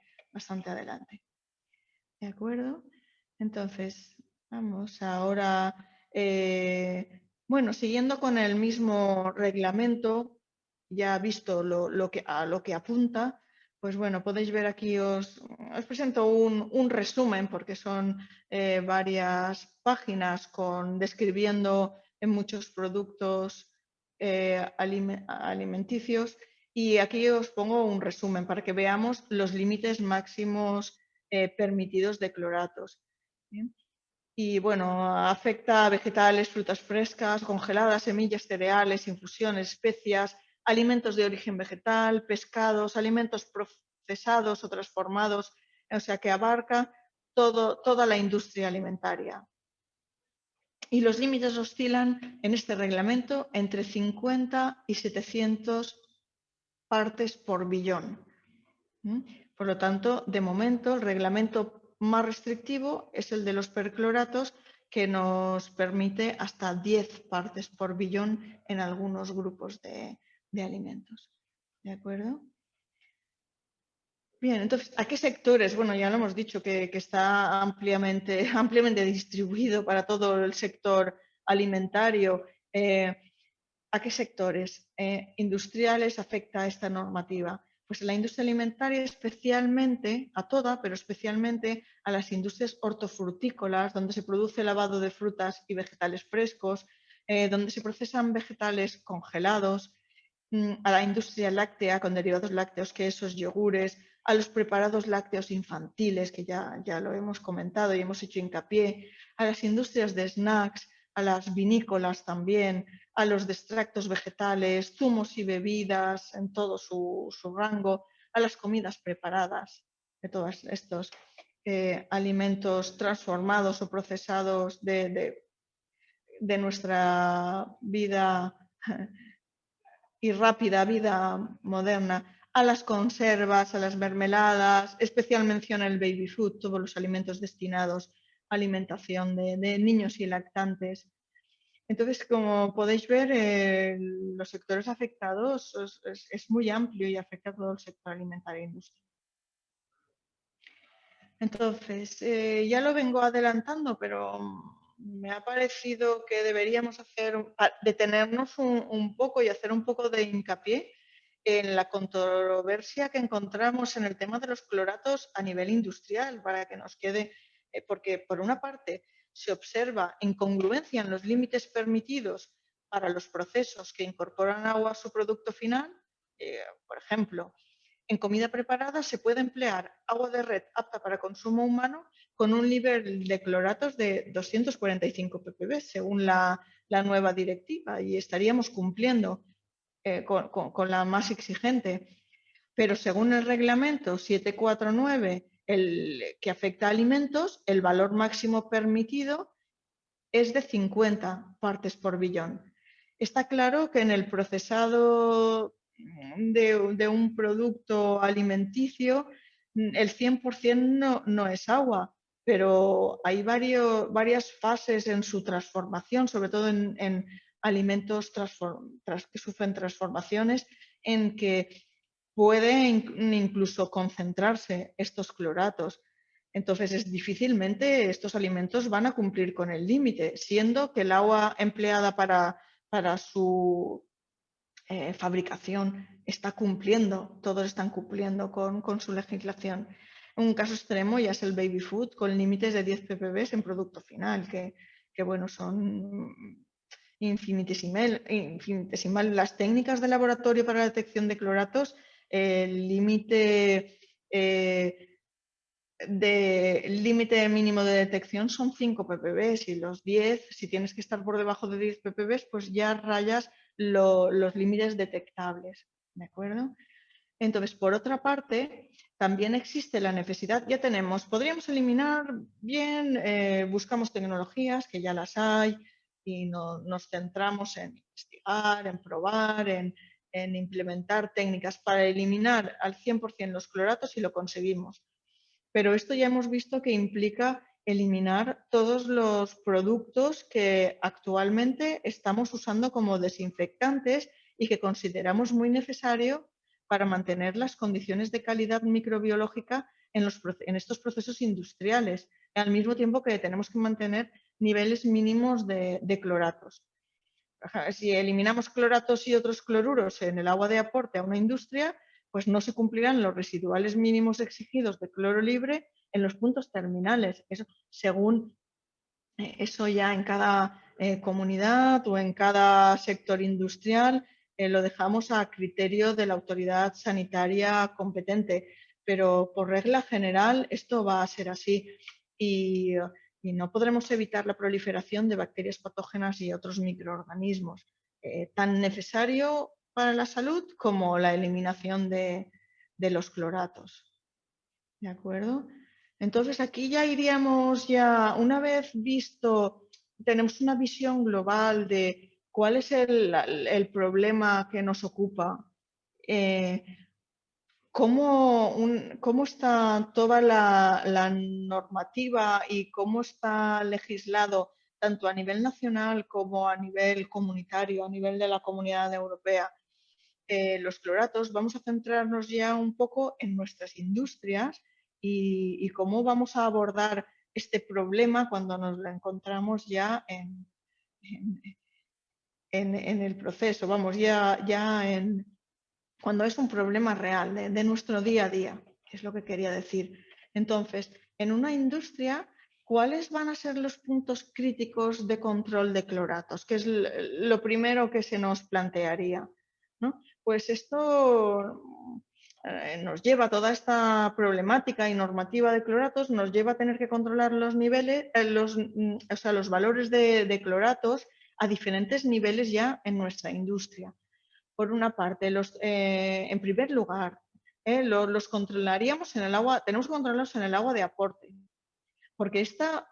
adelante. ¿De acuerdo? Entonces, vamos ahora, bueno, siguiendo con el mismo reglamento, ya visto a lo que apunta, pues bueno, podéis ver aquí, os presento un resumen porque son varias páginas describiendo en muchos productos alimenticios y aquí os pongo un resumen para que veamos los límites máximos permitidos de cloratos. ¿Bien? Y bueno, afecta a vegetales, frutas frescas, congeladas, semillas, cereales, infusiones, especias, alimentos de origen vegetal, pescados, alimentos procesados o transformados, o sea que abarca toda la industria alimentaria. Y los límites oscilan en este reglamento entre 50 y 700 partes por billón. Por lo tanto, de momento, el reglamento más restrictivo es el de los percloratos, que nos permite hasta 10 partes por billón en algunos grupos de alimentos. ¿De acuerdo? Bien, entonces, ¿a qué sectores? Bueno, ya lo hemos dicho que está ampliamente distribuido para todo el sector alimentario. ¿A qué sectores industriales afecta esta normativa? Pues en la industria alimentaria especialmente, a toda, pero especialmente a las industrias hortofrutícolas, donde se produce lavado de frutas y vegetales frescos, donde se procesan vegetales congelados, a la industria láctea con derivados lácteos, quesos, yogures, a los preparados lácteos infantiles, que ya lo hemos comentado y hemos hecho hincapié, a las industrias de snacks, a las vinícolas también, a los de extractos vegetales, zumos y bebidas en todo su rango, a las comidas preparadas de todos estos alimentos transformados o procesados de nuestra vida y rápida vida moderna, a las conservas, a las mermeladas, especial mención al baby food, todos los alimentos destinados a alimentación de niños y lactantes. Entonces, como podéis ver, los sectores afectados es muy amplio y afecta a todo el sector alimentario e industrial. Entonces, ya lo vengo adelantando, pero me ha parecido que deberíamos detenernos un poco y hacer un poco de hincapié en la controversia que encontramos en el tema de los cloratos a nivel industrial, para que nos quede, porque por una parte se observa incongruencia en los límites permitidos para los procesos que incorporan agua a su producto final. Por ejemplo, en comida preparada se puede emplear agua de red apta para consumo humano con un nivel de cloratos de 245 ppb, según la nueva directiva, y estaríamos cumpliendo con la más exigente. Pero según el reglamento 749, que afecta a alimentos, el valor máximo permitido es de 50 partes por billón. Está claro que en el procesado de un producto alimenticio el 100% no es agua, pero hay varias fases en su transformación, sobre todo en alimentos que sufren transformaciones, en que pueden incluso concentrarse estos cloratos. Entonces, difícilmente estos alimentos van a cumplir con el límite, siendo que el agua empleada para su fabricación está cumpliendo, todos están cumpliendo con su legislación. Un caso extremo ya es el baby food con límites de 10 ppb en producto final, que bueno, son infinitesimal. Las técnicas de laboratorio para la detección de cloratos, el límite mínimo de detección son 5 ppb y los 10, si tienes que estar por debajo de 10 ppb, pues ya rayas los límites detectables, ¿de acuerdo? Entonces, por otra parte, también existe la necesidad, ya tenemos, podríamos eliminar bien, buscamos tecnologías que ya las hay y nos centramos en investigar, en probar, en implementar técnicas para eliminar al 100% los cloratos y lo conseguimos. Pero esto ya hemos visto que implica eliminar todos los productos que actualmente estamos usando como desinfectantes y que consideramos muy necesario para mantener las condiciones de calidad microbiológica en estos procesos industriales, al mismo tiempo que tenemos que mantener niveles mínimos de cloratos. Si eliminamos cloratos y otros cloruros en el agua de aporte a una industria, pues no se cumplirán los residuales mínimos exigidos de cloro libre en los puntos terminales. Eso, según eso ya en cada comunidad o en cada sector industrial lo dejamos a criterio de la autoridad sanitaria competente, pero por regla general esto va a ser así y no podremos evitar la proliferación de bacterias patógenas y otros microorganismos, tan necesario para la salud como la eliminación de los cloratos. ¿De acuerdo? Entonces aquí ya iríamos, una vez visto, tenemos una visión global de cuál es el problema que nos ocupa, cómo está toda la normativa y cómo está legislado tanto a nivel nacional como a nivel comunitario, a nivel de la Comunidad Europea, los cloratos, vamos a centrarnos ya un poco en nuestras industrias y cómo vamos a abordar este problema cuando nos lo encontramos ya en el proceso, vamos, cuando es un problema real de nuestro día a día, que es lo que quería decir. Entonces, en una industria, ¿cuáles van a ser los puntos críticos de control de cloratos? Que es lo primero que se nos plantearía, ¿no? Pues esto nos lleva a toda esta problemática y normativa de cloratos, nos lleva a tener que controlar los niveles, los valores de cloratos a diferentes niveles ya en nuestra industria. Por una parte, en primer lugar, los controlaríamos en el agua, tenemos que controlarlos en el agua de aporte, porque esta,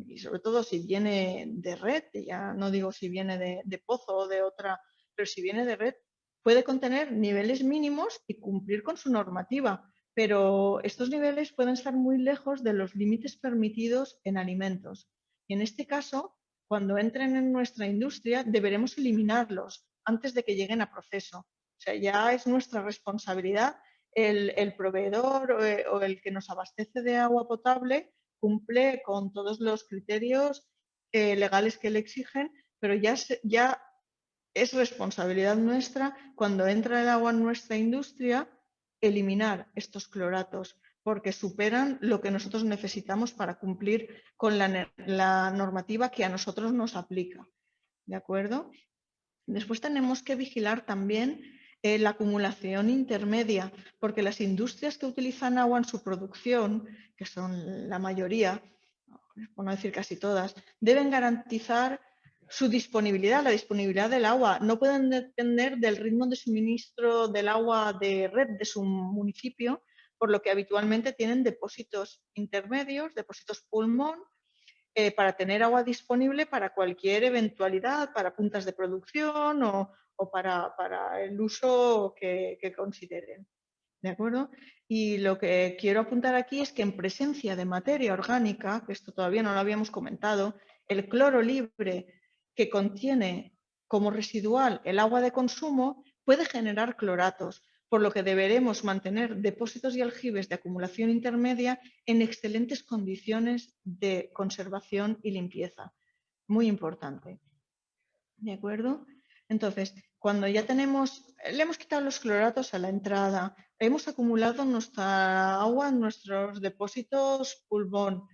y sobre todo si viene de red, ya no digo si viene de pozo o de otra, pero si viene de red, puede contener niveles mínimos y cumplir con su normativa, pero estos niveles pueden estar muy lejos de los límites permitidos en alimentos. Y en este caso, cuando entren en nuestra industria, deberemos eliminarlos antes de que lleguen a proceso. O sea, ya es nuestra responsabilidad el proveedor o el que nos abastece de agua potable cumple con todos los criterios legales que le exigen, pero ya es responsabilidad nuestra cuando entra el agua en nuestra industria eliminar estos cloratos porque superan lo que nosotros necesitamos para cumplir con la normativa que a nosotros nos aplica. ¿De acuerdo? Después tenemos que vigilar también la acumulación intermedia, porque las industrias que utilizan agua en su producción, que son la mayoría, por no decir casi todas, deben garantizar su disponibilidad, la disponibilidad del agua. No pueden depender del ritmo de suministro del agua de red de su municipio, por lo que habitualmente tienen depósitos intermedios, depósitos pulmón, para tener agua disponible para cualquier eventualidad, para puntas de producción o para el uso que consideren. ¿De acuerdo? Y lo que quiero apuntar aquí es que en presencia de materia orgánica, que esto todavía no lo habíamos comentado, el cloro libre que contiene como residual el agua de consumo puede generar cloratos, por lo que deberemos mantener depósitos y aljibes de acumulación intermedia en excelentes condiciones de conservación y limpieza. Muy importante. ¿De acuerdo? Entonces, cuando ya le hemos quitado los cloratos a la entrada, hemos acumulado nuestra agua en nuestros depósitos pulmón.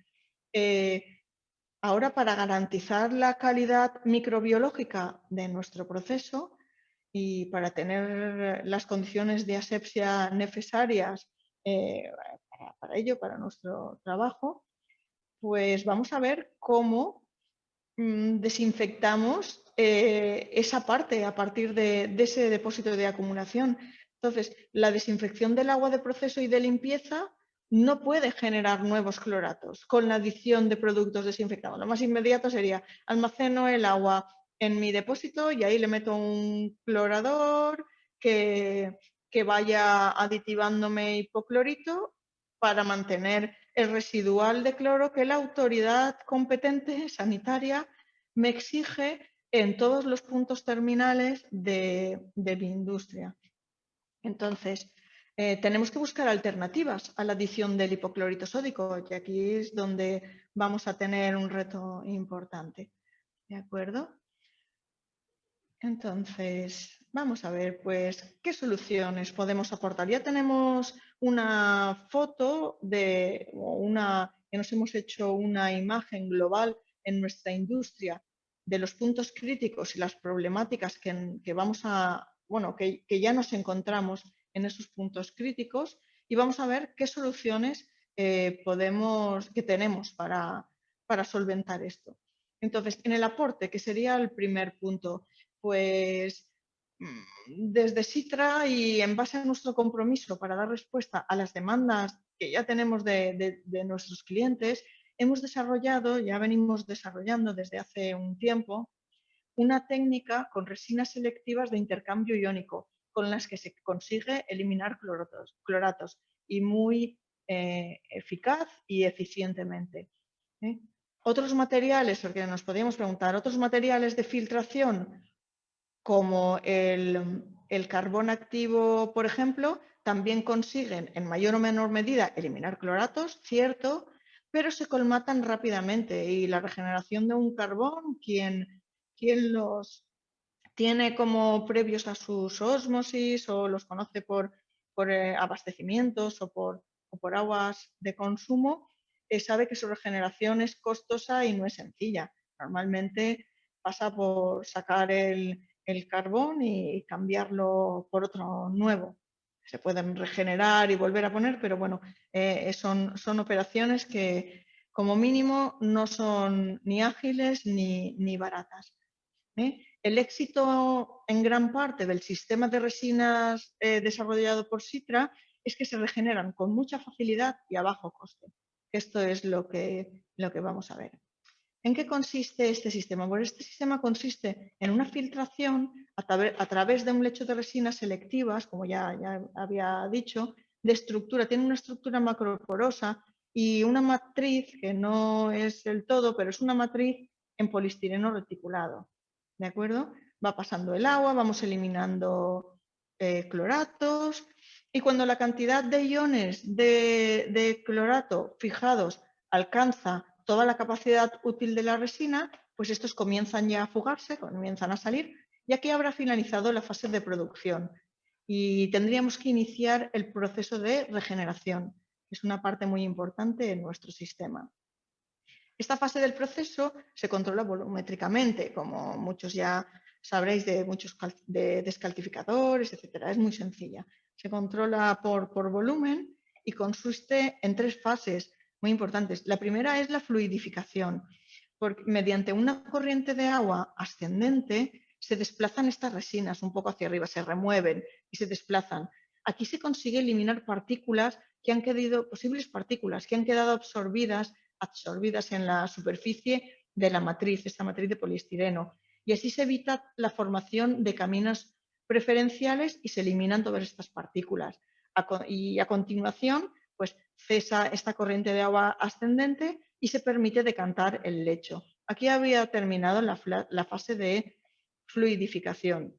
Ahora, para garantizar la calidad microbiológica de nuestro proceso y para tener las condiciones de asepsia necesarias para ello, para nuestro trabajo, pues vamos a ver cómo desinfectamos esa parte a partir de ese depósito de acumulación. Entonces, la desinfección del agua de proceso y de limpieza no puede generar nuevos cloratos con la adición de productos desinfectados. Lo más inmediato sería almaceno el agua en mi depósito y ahí le meto un clorador que vaya aditivándome hipoclorito para mantener el residual de cloro que la autoridad competente sanitaria me exige en todos los puntos terminales de mi industria. Entonces, tenemos que buscar alternativas a la adición del hipoclorito sódico, y aquí es donde vamos a tener un reto importante. ¿De acuerdo? Entonces, vamos a ver, pues, qué soluciones podemos aportar. Ya tenemos una foto que nos hemos hecho una imagen global en nuestra industria de los puntos críticos y las problemáticas que ya nos encontramos en esos puntos críticos, y vamos a ver qué soluciones que tenemos para solventar esto. Entonces, en el aporte, que sería el primer punto, pues desde Sitra y en base a nuestro compromiso para dar respuesta a las demandas que ya tenemos de nuestros clientes, ya venimos desarrollando desde hace un tiempo una técnica con resinas selectivas de intercambio iónico con las que se consigue eliminar cloratos y muy eficaz y eficientemente. Otros materiales, porque nos podríamos preguntar, otros materiales de filtración como el carbón activo, por ejemplo, también consiguen en mayor o menor medida eliminar cloratos, cierto, pero se colmatan rápidamente y la regeneración de un carbón, quien los tiene como previos a sus ósmosis o los conoce por abastecimientos o por aguas de consumo, sabe que su regeneración es costosa y no es sencilla. Normalmente pasa por sacar el carbón y cambiarlo por otro nuevo. Se pueden regenerar y volver a poner, pero bueno, son operaciones que como mínimo no son ni ágiles ni baratas. El éxito en gran parte del sistema de resinas desarrollado por Sitra es que se regeneran con mucha facilidad y a bajo coste. Esto es lo que vamos a ver. ¿En qué consiste este sistema? Pues este sistema consiste en una filtración a través de un lecho de resinas selectivas, como ya había dicho, tiene una estructura macroporosa y una matriz que no es el todo, pero es una matriz en poliestireno reticulado. ¿De acuerdo? Va pasando el agua, vamos eliminando cloratos, y cuando la cantidad de iones de clorato fijados alcanza toda la capacidad útil de la resina, pues estos comienzan ya a fugarse, comienzan a salir, y aquí habrá finalizado la fase de producción y tendríamos que iniciar el proceso de regeneración, que es una parte muy importante en nuestro sistema. Esta fase del proceso se controla volumétricamente, como muchos ya sabréis de muchos descalcificadores, etc. Es muy sencilla. Se controla por volumen y consiste en 3 fases muy importantes. La primera es la fluidificación, porque mediante una corriente de agua ascendente se desplazan estas resinas un poco hacia arriba, se remueven y se desplazan. Aquí se consigue eliminar posibles partículas que han quedado absorbidas en la superficie de la matriz, esta matriz de poliestireno. Y así se evita la formación de caminos preferenciales y se eliminan todas estas partículas. Y a continuación, pues cesa esta corriente de agua ascendente y se permite decantar el lecho. Aquí había terminado la fase de fluidificación.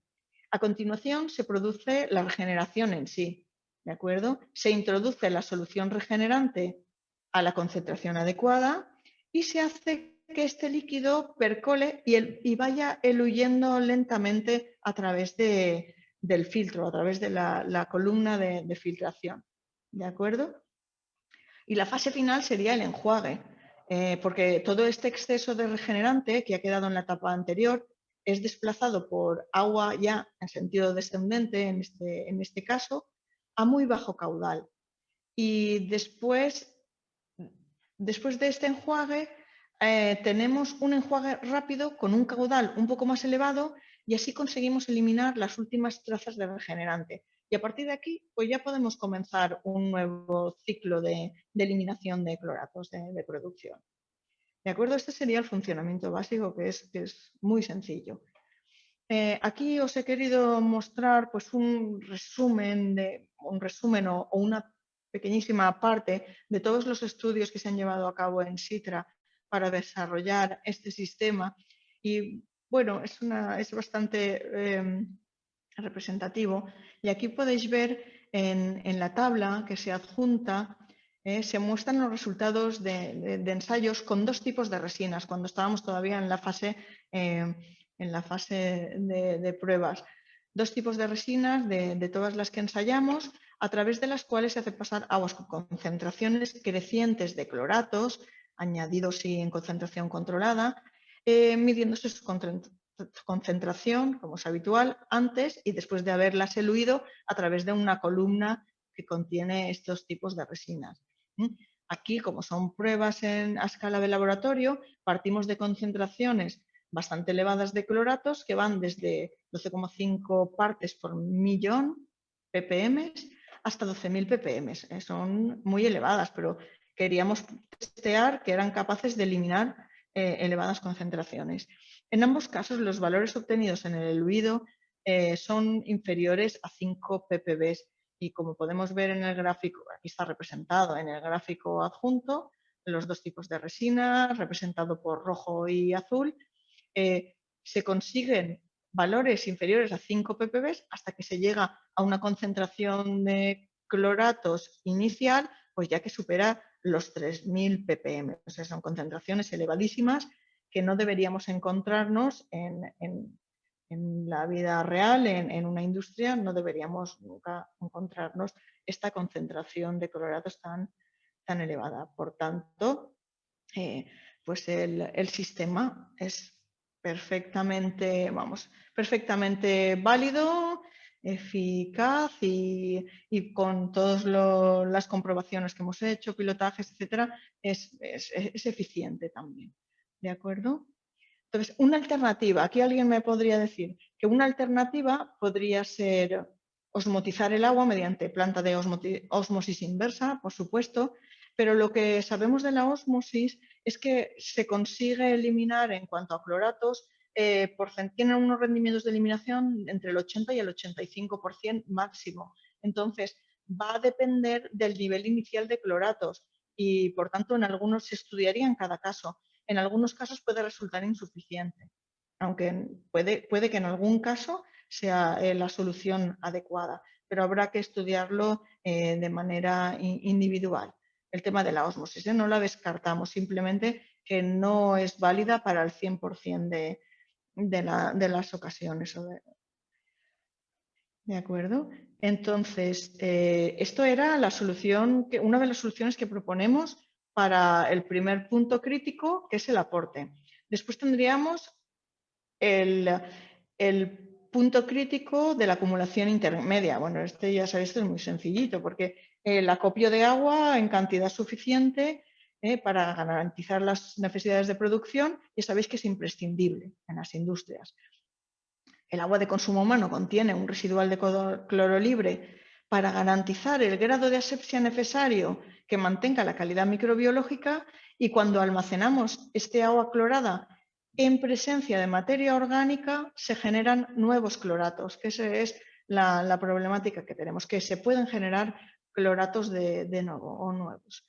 A continuación se produce la regeneración en sí, ¿de acuerdo? Se introduce la solución regenerante a la concentración adecuada y se hace que este líquido percole y vaya eluyendo lentamente a través del filtro, a través de la columna de filtración. ¿De acuerdo? Y la fase final sería el enjuague, porque todo este exceso de regenerante que ha quedado en la etapa anterior es desplazado por agua ya en sentido descendente, en este caso, a muy bajo caudal. Y después de este enjuague, tenemos un enjuague rápido con un caudal un poco más elevado y así conseguimos eliminar las últimas trazas de regenerante. Y a partir de aquí, pues ya podemos comenzar un nuevo ciclo de eliminación de cloratos de producción. ¿De acuerdo? Este sería el funcionamiento básico, que es muy sencillo. Aquí os he querido mostrar pues, un resumen o una pequeñísima parte de todos los estudios que se han llevado a cabo en Sitra para desarrollar este sistema. Y bueno, es bastante representativo. Y aquí podéis ver en la tabla que se adjunta, se muestran los resultados de ensayos con dos tipos de resinas, cuando estábamos todavía en la fase de pruebas. Dos tipos de resinas de todas las que ensayamos, a través de las cuales se hace pasar aguas con concentraciones crecientes de cloratos, añadidos sí en concentración controlada, midiéndose su concentración, como es habitual, antes y después de haberlas eluido a través de una columna que contiene estos tipos de resinas. Aquí, como son pruebas a escala de laboratorio, partimos de concentraciones bastante elevadas de cloratos que van desde 12,5 partes por millón ppm hasta 12.000 ppm. Son muy elevadas, pero queríamos testear que eran capaces de eliminar elevadas concentraciones. En ambos casos, los valores obtenidos en el eluido son inferiores a 5 ppb y como podemos ver en el gráfico, aquí está representado en el gráfico adjunto, los dos tipos de resina, representado por rojo y azul, se consiguen valores inferiores a 5 ppb hasta que se llega a una concentración de cloratos inicial, pues ya que supera los 3.000 ppm. O sea, son concentraciones elevadísimas que no deberíamos encontrarnos en la vida real, en una industria, no deberíamos nunca encontrarnos esta concentración de cloratos tan elevada. Por tanto, pues el sistema es perfectamente válido, eficaz y con todas las comprobaciones que hemos hecho, pilotajes, etcétera, es eficiente también. ¿De acuerdo? Entonces, una alternativa, aquí alguien me podría decir que una alternativa podría ser osmotizar el agua mediante planta de ósmosis inversa, por supuesto, pero lo que sabemos de la ósmosis es que se consigue eliminar en cuanto a cloratos, tienen unos rendimientos de eliminación entre el 80 y el 85% máximo. Entonces, va a depender del nivel inicial de cloratos y, por tanto, en algunos se estudiaría en cada caso. En algunos casos puede resultar insuficiente, aunque puede que en algún caso sea la solución adecuada, pero habrá que estudiarlo de manera individual. El tema de la ósmosis, no la descartamos, simplemente que no es válida para el 100% de las ocasiones. ¿De acuerdo? Entonces, esto era una de las soluciones que proponemos para el primer punto crítico, que es el aporte. Después tendríamos el punto crítico de la acumulación intermedia. Bueno, este ya sabéis que es muy sencillito, porque el acopio de agua en cantidad suficiente para garantizar las necesidades de producción, ya sabéis que es imprescindible en las industrias. El agua de consumo humano contiene un residual de cloro libre para garantizar el grado de asepsia necesario que mantenga la calidad microbiológica y cuando almacenamos este agua clorada en presencia de materia orgánica se generan nuevos cloratos, que esa es la problemática que tenemos, que se pueden generar cloratos de nuevo o nuevos.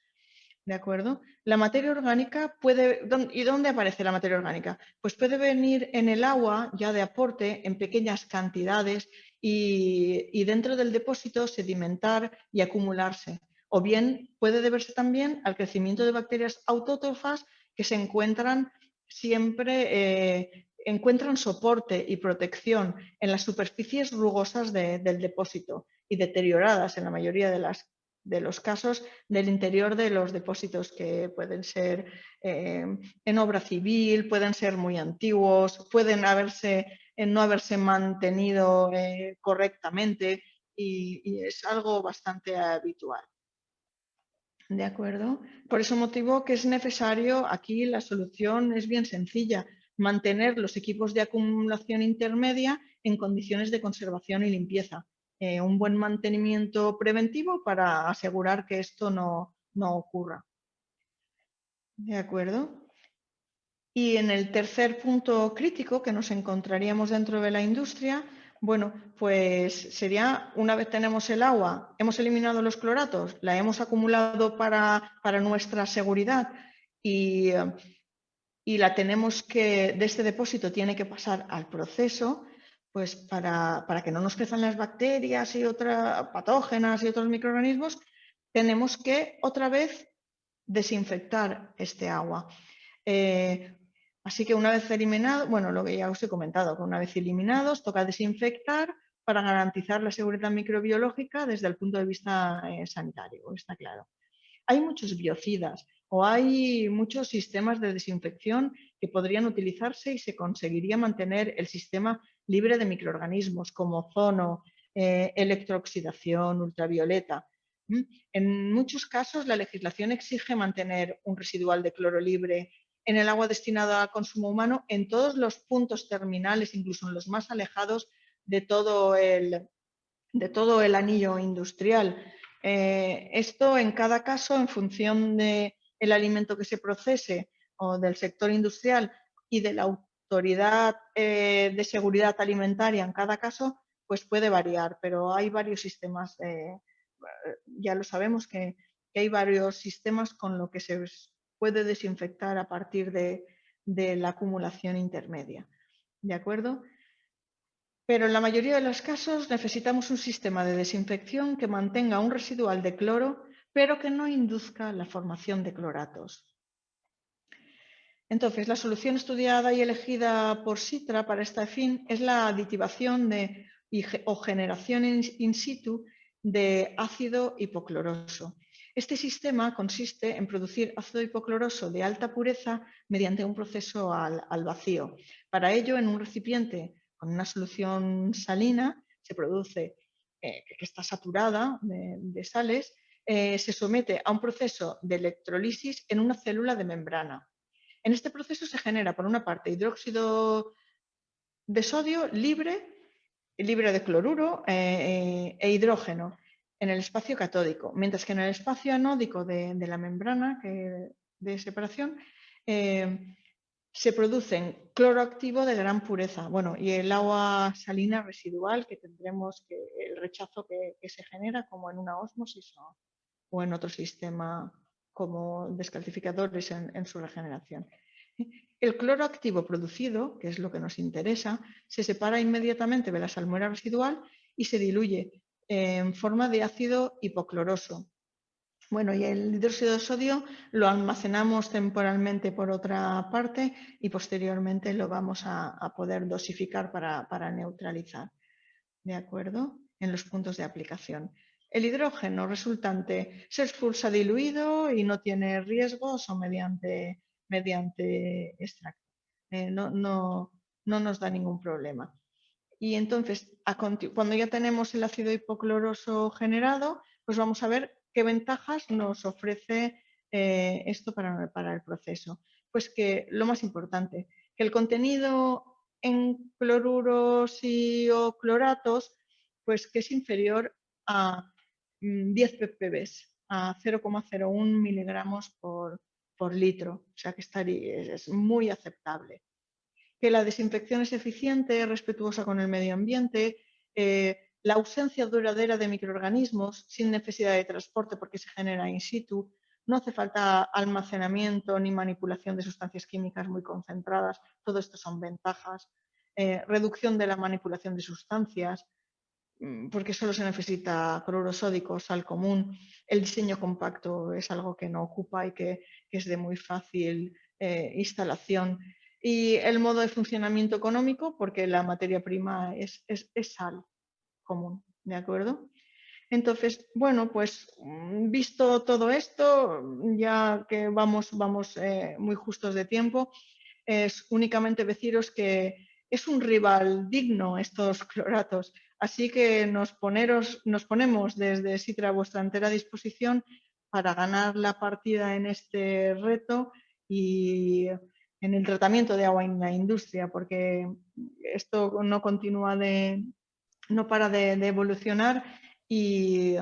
¿De acuerdo? La materia orgánica puede... ¿Y dónde aparece la materia orgánica? Pues puede venir en el agua ya de aporte en pequeñas cantidades y dentro del depósito sedimentar y acumularse. O bien puede deberse también al crecimiento de bacterias autótrofas que se encuentran siempre encuentran soporte y protección en las superficies rugosas del depósito y deterioradas en la mayoría de los casos del interior de los depósitos, que pueden ser en obra civil, pueden ser muy antiguos, pueden no haberse mantenido correctamente, y es algo bastante habitual. ¿De acuerdo? Por ese motivo que es necesario, aquí la solución es bien sencilla: mantener los equipos de acumulación intermedia en condiciones de conservación y limpieza. Un buen mantenimiento preventivo para asegurar que esto no ocurra. ¿De acuerdo? Y en el tercer punto crítico que nos encontraríamos dentro de la industria, bueno, pues sería, una vez tenemos el agua, hemos eliminado los cloratos, la hemos acumulado para nuestra seguridad, y la tenemos que, de este depósito tiene que pasar al proceso, pues para que no nos crezcan las bacterias y otras patógenas y otros microorganismos, tenemos que otra vez desinfectar este agua. Así que una vez eliminado, bueno, lo que ya os he comentado, que una vez eliminados toca desinfectar para garantizar la seguridad microbiológica desde el punto de vista sanitario, está claro. Hay muchos biocidas o hay muchos sistemas de desinfección que podrían utilizarse y se conseguiría mantener el sistema libre de microorganismos como ozono, electrooxidación, ultravioleta. En muchos casos la legislación exige mantener un residual de cloro libre en el agua destinada a consumo humano en todos los puntos terminales, incluso en los más alejados de todo el anillo industrial. Esto en cada caso, en función del alimento que se procese o del sector industrial y de la autoridad de seguridad alimentaria en cada caso, pues puede variar, pero hay varios sistemas, ya lo sabemos que hay varios sistemas con lo que se puede desinfectar a partir de la acumulación intermedia. ¿De acuerdo? Pero en la mayoría de los casos necesitamos un sistema de desinfección que mantenga un residual de cloro, pero que no induzca la formación de cloratos. Entonces, la solución estudiada y elegida por Sitra para este fin es la aditivación o generación in situ de ácido hipocloroso. Este sistema consiste en producir ácido hipocloroso de alta pureza mediante un proceso al vacío. Para ello, en un recipiente con una solución salina, se produce, que está saturada de sales, se somete a un proceso de electrolisis en una célula de membrana. En este proceso se genera, por una parte, hidróxido de sodio libre de cloruro e hidrógeno en el espacio catódico, mientras que en el espacio anódico de la membrana de separación se producen cloro activo de gran pureza, bueno, y el agua salina residual, que tendremos el rechazo que se genera, como en una ósmosis o en otro sistema como descalcificadores en su regeneración. El cloro activo producido, que es lo que nos interesa, se separa inmediatamente de la salmuera residual y se diluye en forma de ácido hipocloroso. Bueno, y el hidróxido de sodio lo almacenamos temporalmente por otra parte y posteriormente lo vamos a poder dosificar para neutralizar, ¿de acuerdo?, en los puntos de aplicación. El hidrógeno resultante se expulsa diluido y no tiene riesgos o mediante extracto. No nos da ningún problema. Y entonces, cuando ya tenemos el ácido hipocloroso generado, pues vamos a ver qué ventajas nos ofrece esto para el proceso. Pues que lo más importante, que el contenido en cloruros o cloratos, pues que es inferior a 10 ppb, a 0,01 miligramos por litro, o sea que es muy aceptable. Que la desinfección es eficiente, respetuosa con el medio ambiente, la ausencia duradera de microorganismos sin necesidad de transporte porque se genera in situ, no hace falta almacenamiento ni manipulación de sustancias químicas muy concentradas, todo esto son ventajas. Reducción de la manipulación de sustancias, porque solo se necesita cloruro sódico, sal común. El diseño compacto es algo que no ocupa y que es de muy fácil instalación. Y el modo de funcionamiento económico, porque la materia prima es sal común, ¿de acuerdo? Entonces, bueno, pues visto todo esto, ya que vamos muy justos de tiempo, es únicamente deciros que es un rival digno estos cloratos. Así que nos ponemos desde Sitra a vuestra entera disposición para ganar la partida en este reto y en el tratamiento de agua en la industria, porque esto no para de evolucionar y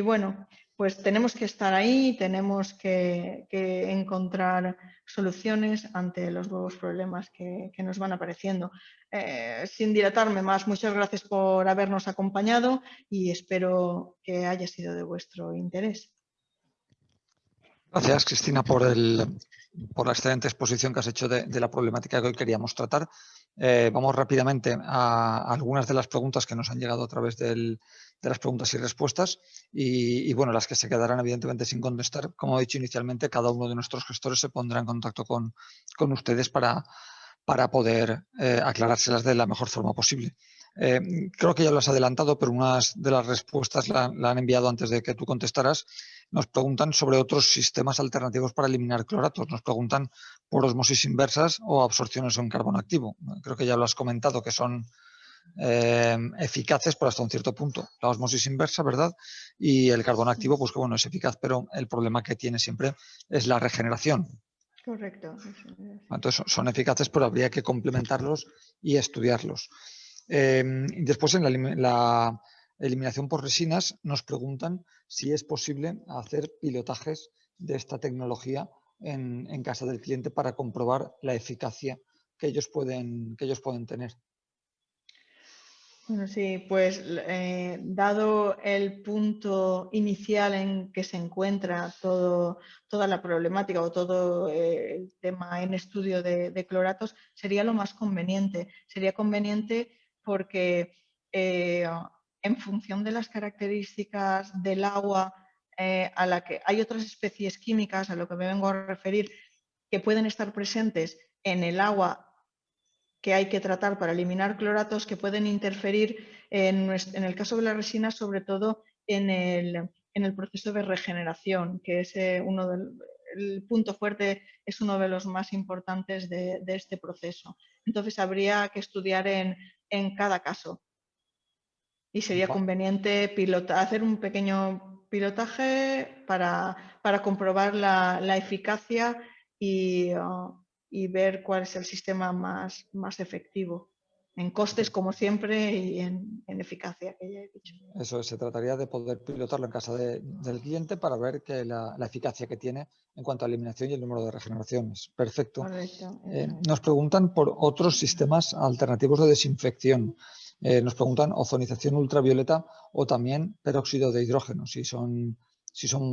bueno, pues tenemos que estar ahí, tenemos que encontrar soluciones ante los nuevos problemas que nos van apareciendo. Sin dilatarme más, muchas gracias por habernos acompañado y espero que haya sido de vuestro interés.
Gracias, Cristina, por la excelente exposición que has hecho de la problemática que hoy queríamos tratar. Vamos rápidamente a algunas de las preguntas que nos han llegado a través de las preguntas y respuestas y, bueno, las que se quedarán evidentemente sin contestar. Como he dicho inicialmente, cada uno de nuestros gestores se pondrá en contacto con ustedes para poder aclarárselas de la mejor forma posible. Creo que ya lo has adelantado, pero unas de las respuestas la han enviado antes de que tú contestaras. Nos preguntan sobre otros sistemas alternativos para eliminar cloratos. Nos preguntan por osmosis inversas o absorciones en carbono activo. Creo que ya lo has comentado, que son eficaces por hasta un cierto punto. La osmosis inversa, ¿verdad? Y el carbono activo, pues que bueno, es eficaz, pero el problema que tiene siempre es la regeneración.
Correcto.
Entonces son eficaces, pero habría que complementarlos y estudiarlos. Después, en la eliminación por resinas, nos preguntan si es posible hacer pilotajes de esta tecnología en casa del cliente para comprobar la eficacia que ellos pueden tener.
Bueno, sí, pues dado el punto inicial en que se encuentra toda la problemática o todo el tema en estudio de cloratos, sería lo más conveniente. Sería conveniente porque en función de las características del agua a la que hay otras especies químicas, a lo que me vengo a referir, que pueden estar presentes en el agua que hay que tratar para eliminar cloratos que pueden interferir en el caso de la resina, sobre todo en el proceso de regeneración, que es el punto fuerte, es uno de los más importantes de este proceso. Entonces habría que estudiar en cada caso y sería conveniente hacer un pequeño pilotaje para comprobar la eficacia y ver cuál es el sistema más efectivo, en costes como siempre y en eficacia, que ya he dicho.
Eso se trataría de poder pilotarlo en casa del cliente para ver que la eficacia que tiene en cuanto a eliminación y el número de regeneraciones. Perfecto.
Correcto.
Nos preguntan por otros sistemas alternativos de desinfección. Nos preguntan ozonización ultravioleta o también peróxido de hidrógeno, si son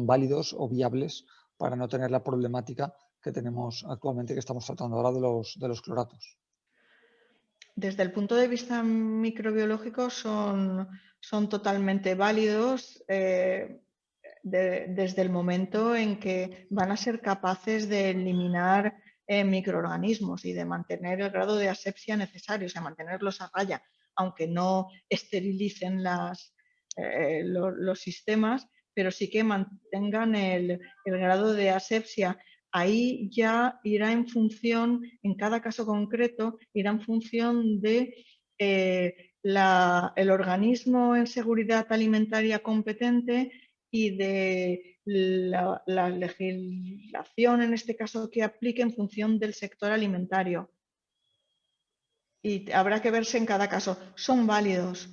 válidos o viables para no tener la problemática que tenemos actualmente, que estamos tratando ahora de los cloratos.
Desde el punto de vista microbiológico son totalmente válidos desde el momento en que van a ser capaces de eliminar microorganismos y de mantener el grado de asepsia necesario, o sea, mantenerlos a raya, aunque no esterilicen los sistemas, pero sí que mantengan el grado de asepsia. Ahí ya irá en función, en cada caso concreto, irá en función de el organismo en seguridad alimentaria competente y de la legislación, en este caso, que aplique en función del sector alimentario. Y habrá que verse en cada caso. Son válidos,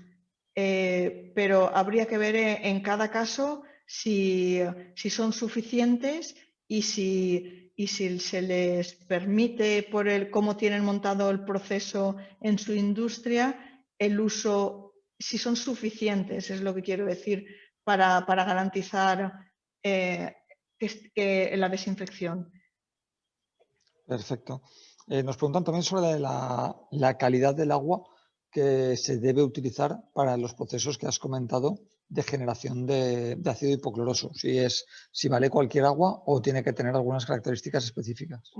pero habría que ver en cada caso si son suficientes y si se les permite, por cómo tienen montado el proceso en su industria, el uso, si son suficientes, es lo que quiero decir, para garantizar la desinfección.
Perfecto. Nos preguntan también sobre la calidad del agua que se debe utilizar para los procesos que has comentado de generación de ácido hipocloroso, si vale cualquier agua o tiene que tener algunas características específicas.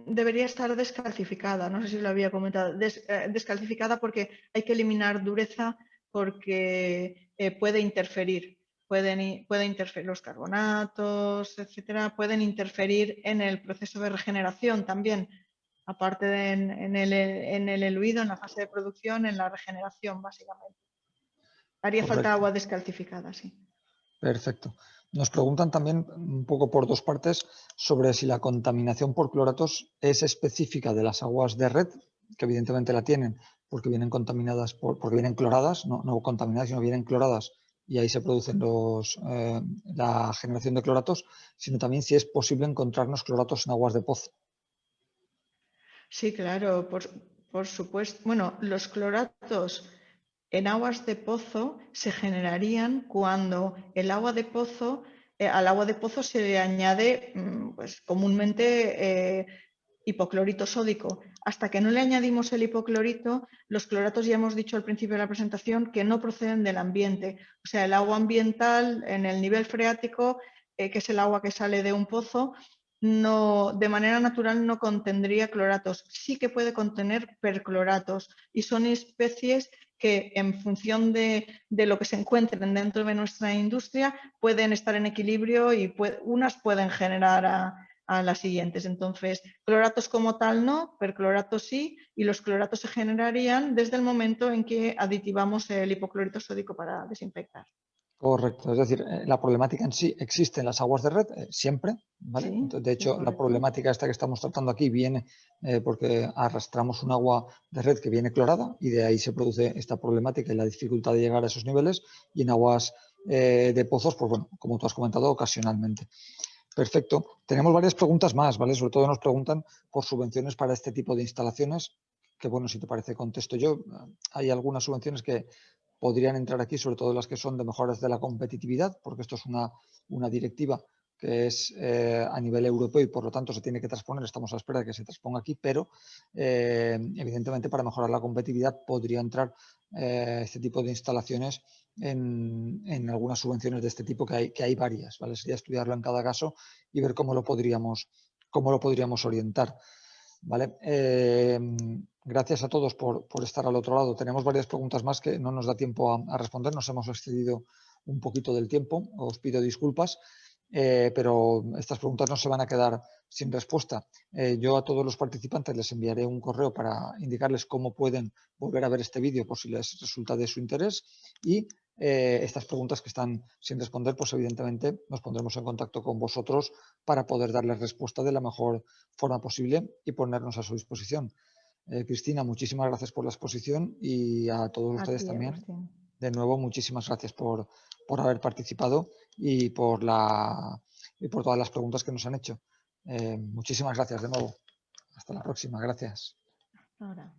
Debería estar descalcificada, no sé si lo había comentado, descalcificada porque hay que eliminar dureza porque puede interferir. Puede interferir los carbonatos, etcétera, pueden interferir en el proceso de regeneración también, aparte en el eluido, en la fase de producción, en la regeneración, básicamente. Haría falta agua descalcificada, sí.
Perfecto. Nos preguntan también un poco por dos partes sobre si la contaminación por cloratos es específica de las aguas de red, que evidentemente la tienen porque vienen contaminadas, porque vienen cloradas, no contaminadas, sino vienen cloradas y ahí se producen la generación de cloratos, sino también si es posible encontrarnos cloratos en aguas de pozo.
Sí, claro, por supuesto. Bueno, los cloratos en aguas de pozo se generarían cuando el agua de pozo, al agua de pozo se le añade pues, comúnmente hipoclorito sódico. Hasta que no le añadimos el hipoclorito, los cloratos ya hemos dicho al principio de la presentación que no proceden del ambiente. O sea, el agua ambiental en el nivel freático, que es el agua que sale de un pozo, no, de manera natural no contendría cloratos. Sí que puede contener percloratos y son especies que en función de lo que se encuentren dentro de nuestra industria pueden estar en equilibrio y unas pueden generar a las siguientes. Entonces, cloratos como tal no, percloratos sí, y los cloratos se generarían desde el momento en que aditivamos el hipoclorito sódico para desinfectar.
Correcto, es decir, la problemática en sí existe en las aguas de red siempre, ¿vale?
Sí,
Entonces, de
sí,
hecho, la
correcto.
problemática esta que estamos tratando aquí viene porque arrastramos un agua de red que viene clorada y de ahí se produce esta problemática y la dificultad de llegar a esos niveles y en aguas de pozos, pues bueno, como tú has comentado, ocasionalmente. Perfecto. Tenemos varias preguntas más, ¿vale? Sobre todo nos preguntan por subvenciones para este tipo de instalaciones, que bueno, si te parece contesto yo. Hay algunas subvenciones que podrían entrar aquí, sobre todo las que son de mejoras de la competitividad, porque esto es una directiva que es a nivel europeo y por lo tanto se tiene que transponer, estamos a la espera de que se transponga aquí, pero evidentemente para mejorar la competitividad podría entrar este tipo de instalaciones en algunas subvenciones de este tipo, que hay varias, ¿vale? Sería estudiarlo en cada caso y ver cómo lo podríamos orientar. ¿Vale? Gracias a todos por estar al otro lado. Tenemos varias preguntas más que no nos da tiempo a responder. Nos hemos excedido un poquito del tiempo. Os pido disculpas, pero estas preguntas no se van a quedar sin respuesta. Yo a todos los participantes les enviaré un correo para indicarles cómo pueden volver a ver este vídeo por si les resulta de su interés y estas preguntas que están sin responder, pues evidentemente nos pondremos en contacto con vosotros para poder darles respuesta de la mejor forma posible y ponernos a su disposición. Cristina, muchísimas gracias por la exposición y a todos ustedes también.
Agustín.
De nuevo, muchísimas gracias por haber participado y por todas las preguntas que nos han hecho. Muchísimas gracias de nuevo. Hasta la próxima. Gracias.
Ahora.